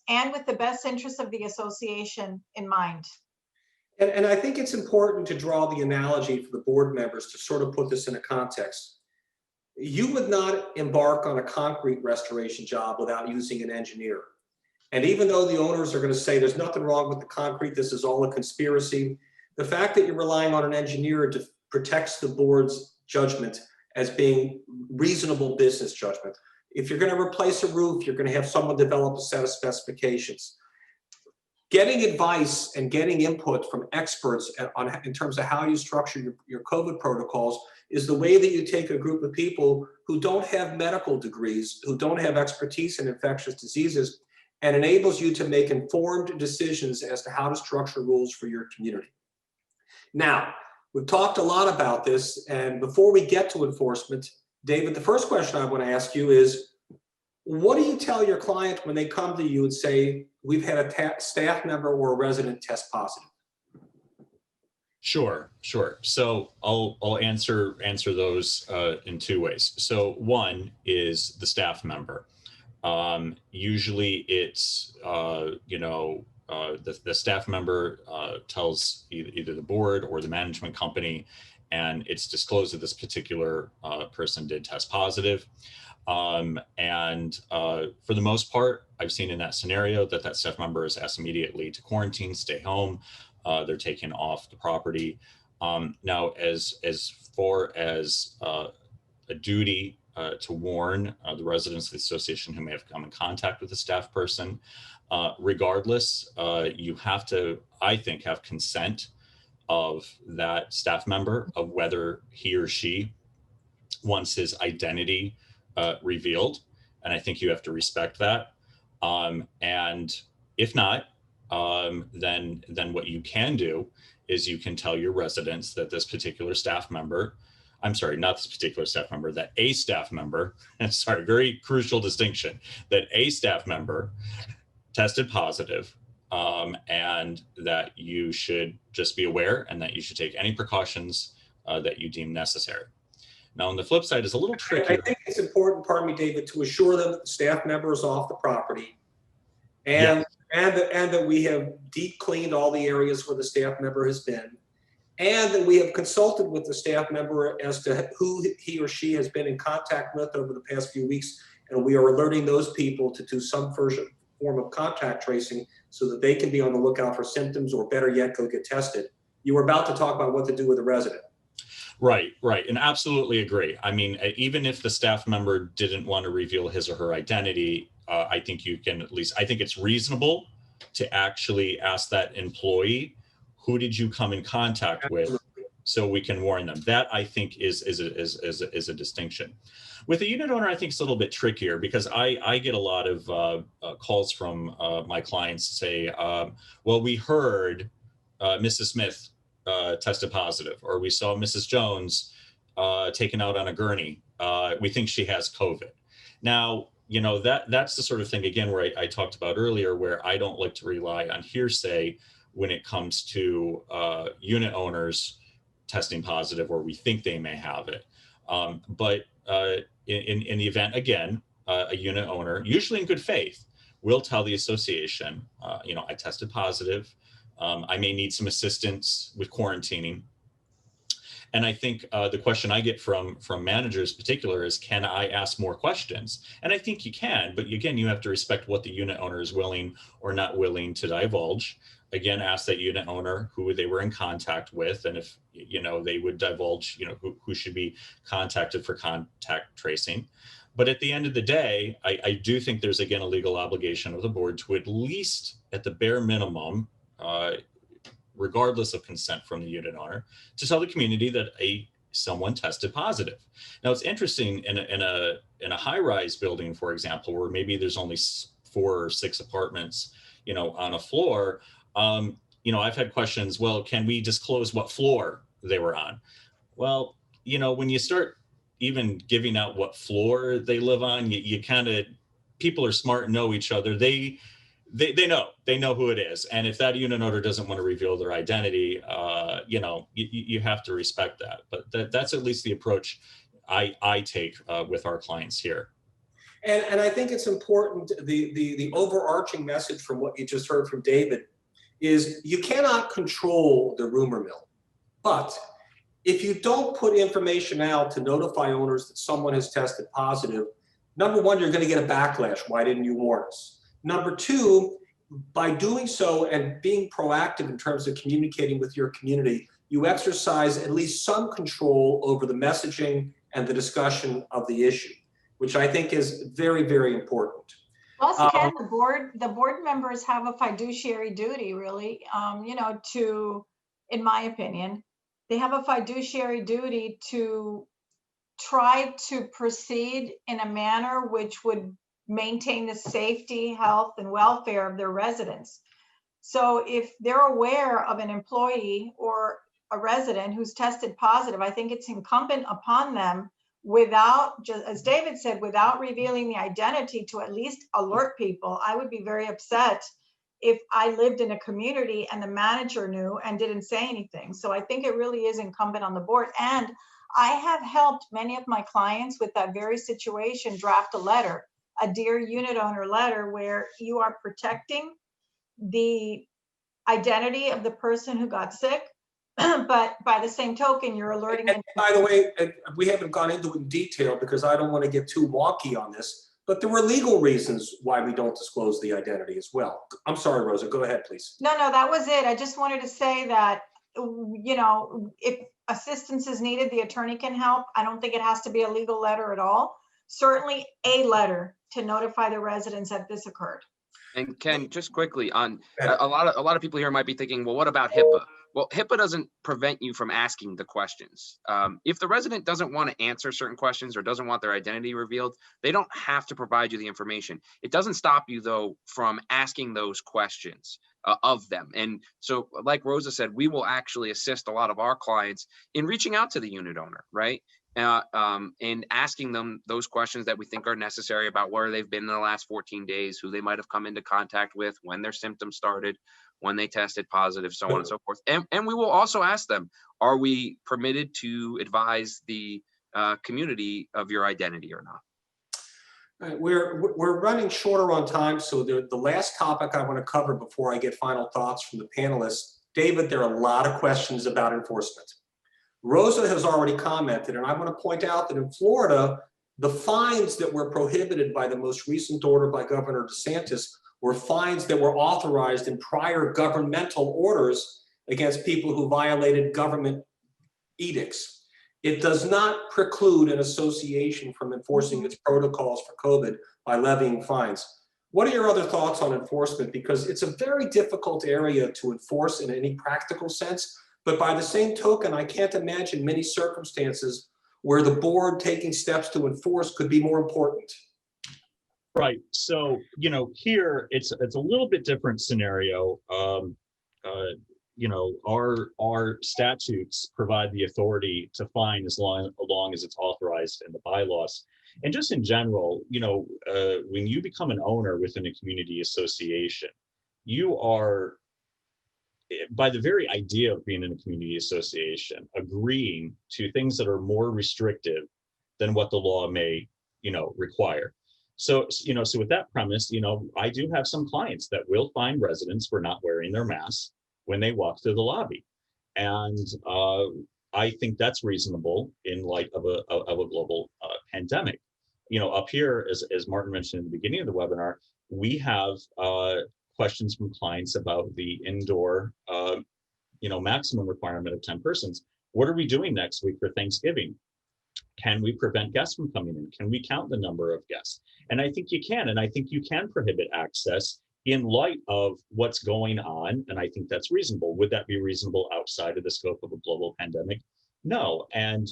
and with the best interests of the association in mind. And I think it's important to draw the analogy for the board members to sort of put this in a context. You would not embark on a concrete restoration job without using an engineer. And even though the owners are going to say there's nothing wrong with the concrete, this is all a conspiracy, the fact that you're relying on an engineer protects the board's judgment as being reasonable business judgment. If you're going to replace a roof, you're going to have someone develop a set of specifications. Getting advice and getting input from experts in terms of how you structure your COVID protocols is the way that you take a group of people who don't have medical degrees, who don't have expertise in infectious diseases, and enables you to make informed decisions as to how to structure rules for your community. Now, we've talked a lot about this, and before we get to enforcement, David, the first question I want to ask you is, what do you tell your client when they come to you and say, we've had a staff member or a resident test positive? Sure. So I'll answer those in two ways. So one is the staff member. Usually it's, the staff member tells either the board or the management company, and it's disclosed that this particular person did test positive. For the most part, I've seen in that scenario that staff member is asked immediately to quarantine, stay home. They're taken off the property. Now, as far as a duty to warn the residents of the association who may have come in contact with a staff person, regardless, you have to, I think, have consent of that staff member of whether he or she wants his identity revealed. And I think you have to respect that. And if not, then what you can do is you can tell your residents that this particular staff member, I'm sorry, not this particular staff member, that a staff member, sorry, very crucial distinction, that a staff member tested positive, and that you should just be aware and that you should take any precautions that you deem necessary. Now, on the flip side, is a little tricky. I think it's important, pardon me, David, to assure them that the staff member is off the property and that we have deep cleaned all the areas where the staff member has been, and that we have consulted with the staff member as to who he or she has been in contact with over the past few weeks, and we are alerting those people to do some form of contact tracing so that they can be on the lookout for symptoms, or better yet, go get tested. You were about to talk about what to do with a resident. Right, right, and absolutely agree. I mean, even if the staff member didn't want to reveal his or her identity, I think you can at least, I think it's reasonable to actually ask that employee, who did you come in contact with, so we can warn them. That, I think, is a distinction. With a unit owner, I think it's a little bit trickier because I get a lot of calls from my clients say, well, we heard Mrs. Smith tested positive, or we saw Mrs. Jones taken out on a gurney. We think she has COVID. Now, you know, that's the sort of thing, again, where I talked about earlier, where I don't like to rely on hearsay when it comes to unit owners testing positive, or we think they may have it. But in the event, again, a unit owner, usually in good faith, will tell the association, you know, I tested positive. I may need some assistance with quarantining. And I think the question I get from managers in particular is, can I ask more questions? And I think you can, but again, you have to respect what the unit owner is willing or not willing to divulge. Again, ask that unit owner who they were in contact with, and if, you know, they would divulge, you know, who should be contacted for contact tracing. But at the end of the day, I do think there's, again, a legal obligation of the board to, at least at the bare minimum, regardless of consent from the unit owner, to tell the community that someone tested positive. Now, it's interesting in a high-rise building, for example, where maybe there's only 4 or 6 apartments, you know, on a floor. You know, I've had questions, well, can we disclose what floor they were on? Well, you know, when you start even giving out what floor they live on, you kind of, people are smart and know each other. They know who it is. And if that unit owner doesn't want to reveal their identity, you know, you have to respect that. But that's at least the approach I take with our clients here. And I think it's important, the overarching message from what you just heard from David is, you cannot control the rumor mill. But if you don't put information out to notify owners that someone has tested positive, number one, you're going to get a backlash. Why didn't you warn us? Number two, by doing so and being proactive in terms of communicating with your community, you exercise at least some control over the messaging and the discussion of the issue, which I think is very, very important. Also, Ken, the board members have a fiduciary duty, really, you know, to, in my opinion, they have a fiduciary duty to try to proceed in a manner which would maintain the safety, health, and welfare of their residents. So if they're aware of an employee or a resident who's tested positive, I think it's incumbent upon them, without, just as David said, without revealing the identity, to at least alert people. I would be very upset if I lived in a community and the manager knew and didn't say anything. So I think it really is incumbent on the board. And I have helped many of my clients with that very situation draft a letter, a Dear Unit Owner letter, where you are protecting the identity of the person who got sick, but by the same token, you're alerting. And by the way, we haven't gone into it in detail because I don't want to get too wonky on this, but there were legal reasons why we don't disclose the identity as well. I'm sorry, Rosa, go ahead, please. No, that was it. I just wanted to say that, you know, if assistance is needed, the attorney can help. I don't think it has to be a legal letter at all. Certainly a letter to notify the residents that this occurred. And Ken, just quickly on a lot of people here might be thinking, well, what about HIPAA? Well, HIPAA doesn't prevent you from asking the questions. If the resident doesn't want to answer certain questions or doesn't want their identity revealed, they don't have to provide you the information. It doesn't stop you, though, from asking those questions of them. And so, like Rosa said, we will actually assist a lot of our clients in reaching out to the unit owner, right? And asking them those questions that we think are necessary about where they've been in the last 14 days, who they might have come into contact with, when their symptoms started, when they tested positive, so on and so forth. And we will also ask them, are we permitted to advise the community of your identity or not? All right, we're running shorter on time, so the last topic I want to cover before I get final thoughts from the panelists. David, there are a lot of questions about enforcement. Rosa has already commented, and I want to point out that in Florida, the fines that were prohibited by the most recent order by Governor DeSantis were fines that were authorized in prior governmental orders against people who violated government edicts. It does not preclude an association from enforcing its protocols for COVID by levying fines. What are your other thoughts on enforcement? Because it's a very difficult area to enforce in any practical sense, but by the same token, I can't imagine many circumstances where the board taking steps to enforce could be more important. Right. So, here it's a little bit different scenario. Our statutes provide the authority to fine as long as it's authorized in the bylaws. And just in general, when you become an owner within a community association, you are, by the very idea of being in a community association, agreeing to things that are more restrictive than what the law may, require. So with that premise, I do have some clients that will fine residents for not wearing their masks when they walk through the lobby. And I think that's reasonable in light of a global pandemic. Up here, as Martin mentioned in the beginning of the webinar, we have questions from clients about the indoor, maximum requirement of 10 persons. What are we doing next week for Thanksgiving? Can we prevent guests from coming in? Can we count the number of guests? And I think you can, and I think you can prohibit access in light of what's going on, and I think that's reasonable. Would that be reasonable outside of the scope of a global pandemic? No. And,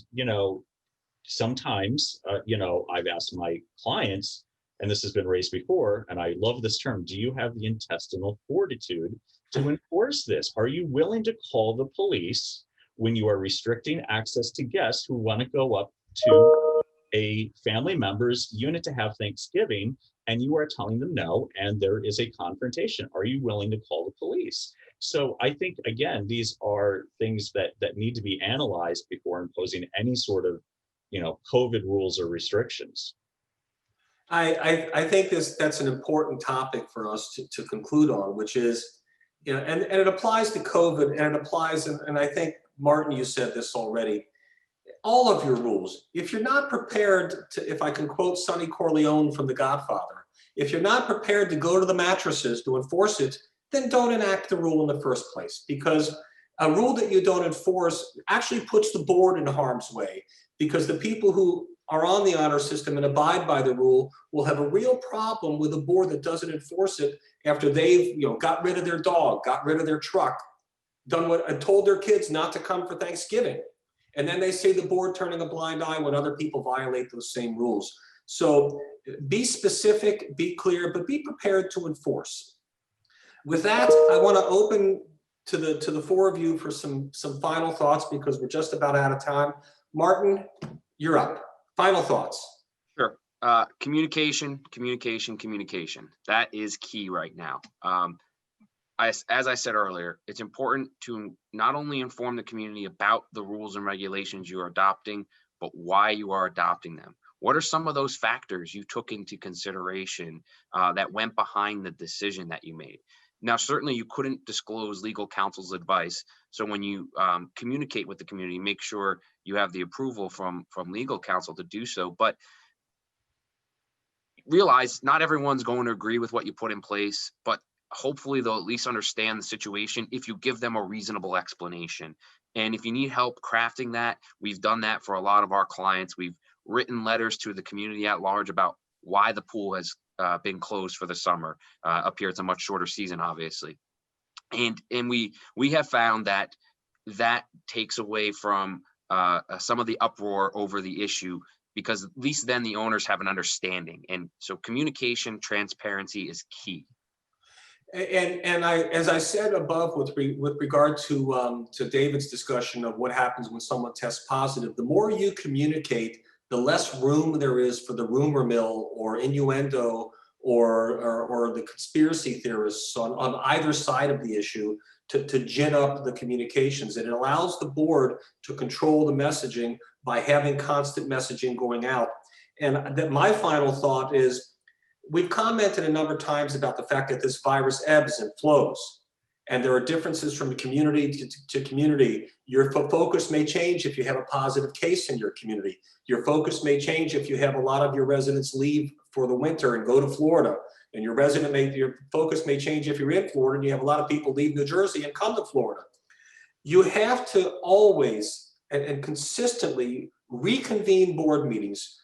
sometimes, I've asked my clients, and this has been raised before, and I love this term, do you have the intestinal fortitude to enforce this? Are you willing to call the police when you are restricting access to guests who want to go up to a family member's unit to have Thanksgiving, and you are telling them no, and there is a confrontation? Are you willing to call the police? So I think, again, these are things that need to be analyzed before imposing any sort of, COVID rules or restrictions. I think that's an important topic for us to conclude on, which is, and it applies to COVID, and it applies, and I think, Martin, you said this already, all of your rules. If you're not prepared to, if I can quote Sonny Corleone from The Godfather, if you're not prepared to go to the mattresses to enforce it, then don't enact the rule in the first place, because a rule that you don't enforce actually puts the board in harm's way, because the people who are on the honor system and abide by the rule will have a real problem with a board that doesn't enforce it after they've got rid of their dog, got rid of their truck, done what I told their kids not to come for Thanksgiving. And then they say the board turning a blind eye when other people violate those same rules. So be specific, be clear, but be prepared to enforce. With that, I want to open to the four of you for some final thoughts, because we're just about out of time. Martin, you're up. Final thoughts. Sure. Communication. That is key right now. As I said earlier, it's important to not only inform the community about the rules and regulations you are adopting, but why you are adopting them. What are some of those factors you took into consideration that went behind the decision that you made? Now, certainly you couldn't disclose legal counsel's advice. So when you communicate with the community, make sure you have the approval from legal counsel to do so. But realize not everyone's going to agree with what you put in place, but hopefully they'll at least understand the situation if you give them a reasonable explanation. And if you need help crafting that, we've done that for a lot of our clients. We've written letters to the community at large about why the pool has been closed for the summer. Up here, it's a much shorter season, obviously. And we have found that takes away from some of the uproar over the issue, because at least then the owners have an understanding. And so communication, transparency is key. And as I said above, with regard to David's discussion of what happens when someone tests positive, the more you communicate, the less room there is for the rumor mill or innuendo or the conspiracy theorists on either side of the issue to gin up the communications. And it allows the board to control the messaging by having constant messaging going out. And that my final thought is, we've commented a number of times about the fact that this virus ebbs and flows, and there are differences from community to community. Your focus may change if you have a positive case in your community. Your focus may change if you have a lot of your residents leave for the winter and go to Florida. And your focus may change if you're in Florida and you have a lot of people leave New Jersey and come to Florida. You have to always and consistently reconvene board meetings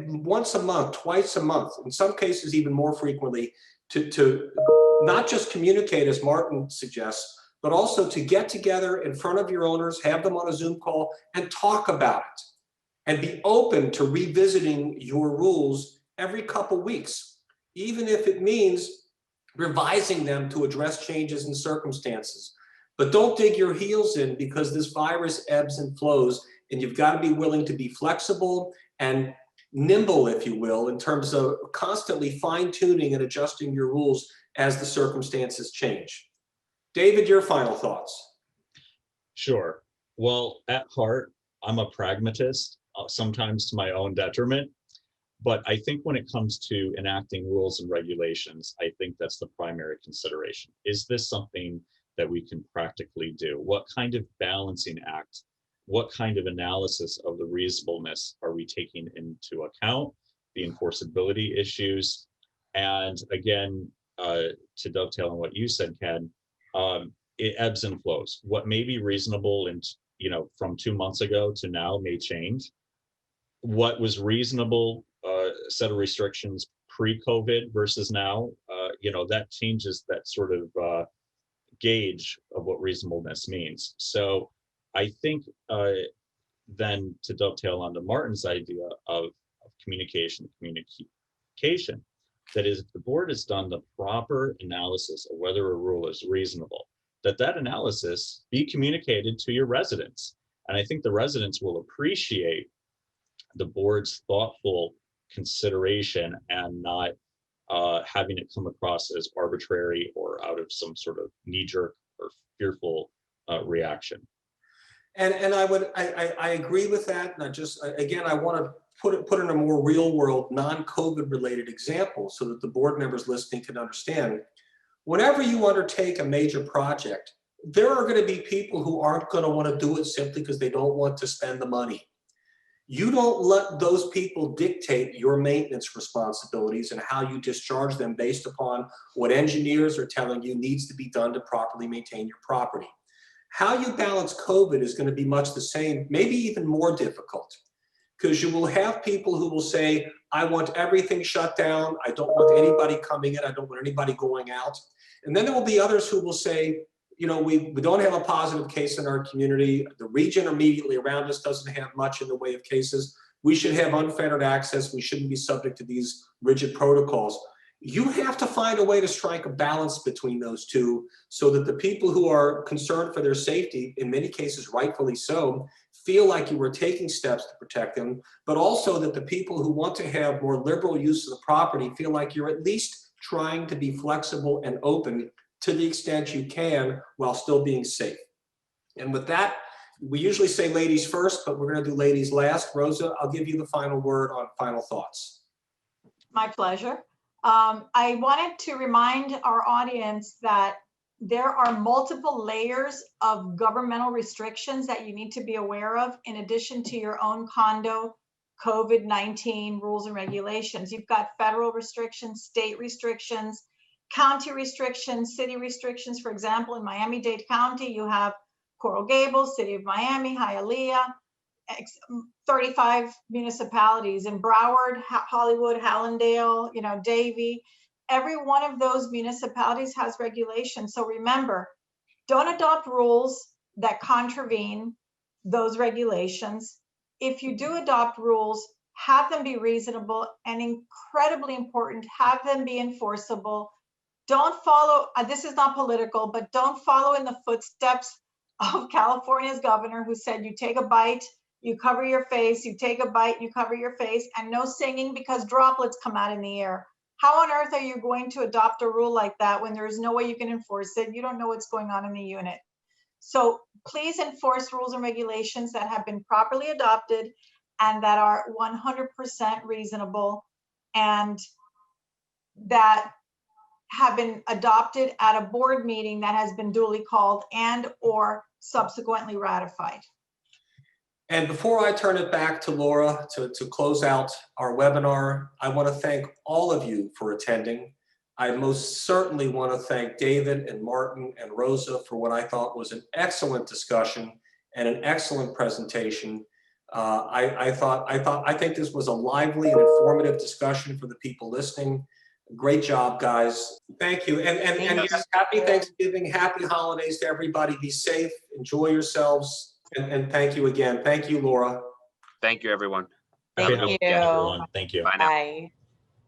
once a month, twice a month, in some cases even more frequently, to not just communicate as Martin suggests, but also to get together in front of your owners, have them on a Zoom call and talk about it, and be open to revisiting your rules every couple weeks, even if it means revising them to address changes in circumstances. But don't dig your heels in, because this virus ebbs and flows, and you've got to be willing to be flexible and nimble, if you will, in terms of constantly fine-tuning and adjusting your rules as the circumstances change. David, your final thoughts. Sure. Well, at heart, I'm a pragmatist, sometimes to my own detriment. But I think when it comes to enacting rules and regulations, I think that's the primary consideration. Is this something that we can practically do? What kind of balancing act, what kind of analysis of the reasonableness are we taking into account? The enforceability issues. And again, to dovetail on what you said, Ken, it ebbs and flows. What may be reasonable and, from 2 months ago to now may change. What was reasonable set of restrictions pre-COVID versus now, that changes that sort of gauge of what reasonableness means. So I think then to dovetail onto Martin's idea of communication, that is, if the board has done the proper analysis of whether a rule is reasonable, that analysis be communicated to your residents. And I think the residents will appreciate the board's thoughtful consideration and not having it come across as arbitrary or out of some sort of knee-jerk or fearful reaction. And I agree with that. And I want to put in a more real world, non-COVID related example so that the board members listening can understand. Whenever you undertake a major project, there are going to be people who aren't going to want to do it simply because they don't want to spend the money. You don't let those people dictate your maintenance responsibilities and how you discharge them based upon what engineers are telling you needs to be done to properly maintain your property. How you balance COVID is going to be much the same, maybe even more difficult, because you will have people who will say, I want everything shut down. I don't want anybody coming in. I don't want anybody going out. And then there will be others who will say, we don't have a positive case in our community. The region immediately around us doesn't have much in the way of cases. We should have unfettered access. We shouldn't be subject to these rigid protocols. You have to find a way to strike a balance between those two so that the people who are concerned for their safety, in many cases rightfully so, feel like you were taking steps to protect them, but also that the people who want to have more liberal use of the property feel like you're at least trying to be flexible and open to the extent you can while still being safe. And with that, we usually say ladies first, but we're going to do ladies last. Rosa, I'll give you the final word on final thoughts. My pleasure. I wanted to remind our audience that there are multiple layers of governmental restrictions that you need to be aware of in addition to your own condo COVID-19 rules and regulations. You've got federal restrictions, state restrictions, county restrictions, city restrictions. For example, in Miami-Dade County, you have Coral Gables, City of Miami, Hialeah, 35 municipalities. In Broward, Hollywood, Hallandale, Davie. Every one of those municipalities has regulations. So remember, don't adopt rules that contravene those regulations. If you do adopt rules, have them be reasonable, and incredibly important, have them be enforceable. Don't follow, this is not political, but don't follow in the footsteps of California's governor who said you take a bite, you cover your face, you take a bite, you cover your face, and no singing because droplets come out in the air. How on earth are you going to adopt a rule like that when there is no way you can enforce it? You don't know what's going on in the unit. So please enforce rules and regulations that have been properly adopted and that are 100% reasonable and that have been adopted at a board meeting that has been duly called and or subsequently ratified. And before I turn it back to Laura to close out our webinar, I want to thank all of you for attending. I most certainly want to thank David and Martin and Rosa for what I thought was an excellent discussion and an excellent presentation. I think this was a lively and informative discussion for the people listening. Great job, guys. Thank you. And Thank yes, happy Thanksgiving, happy holidays to everybody. Be safe, enjoy yourselves, and thank you again. Thank you, Laura. Thank you, everyone. Happy Thank holidays, you. everyone. Thank you. Bye now. Bye.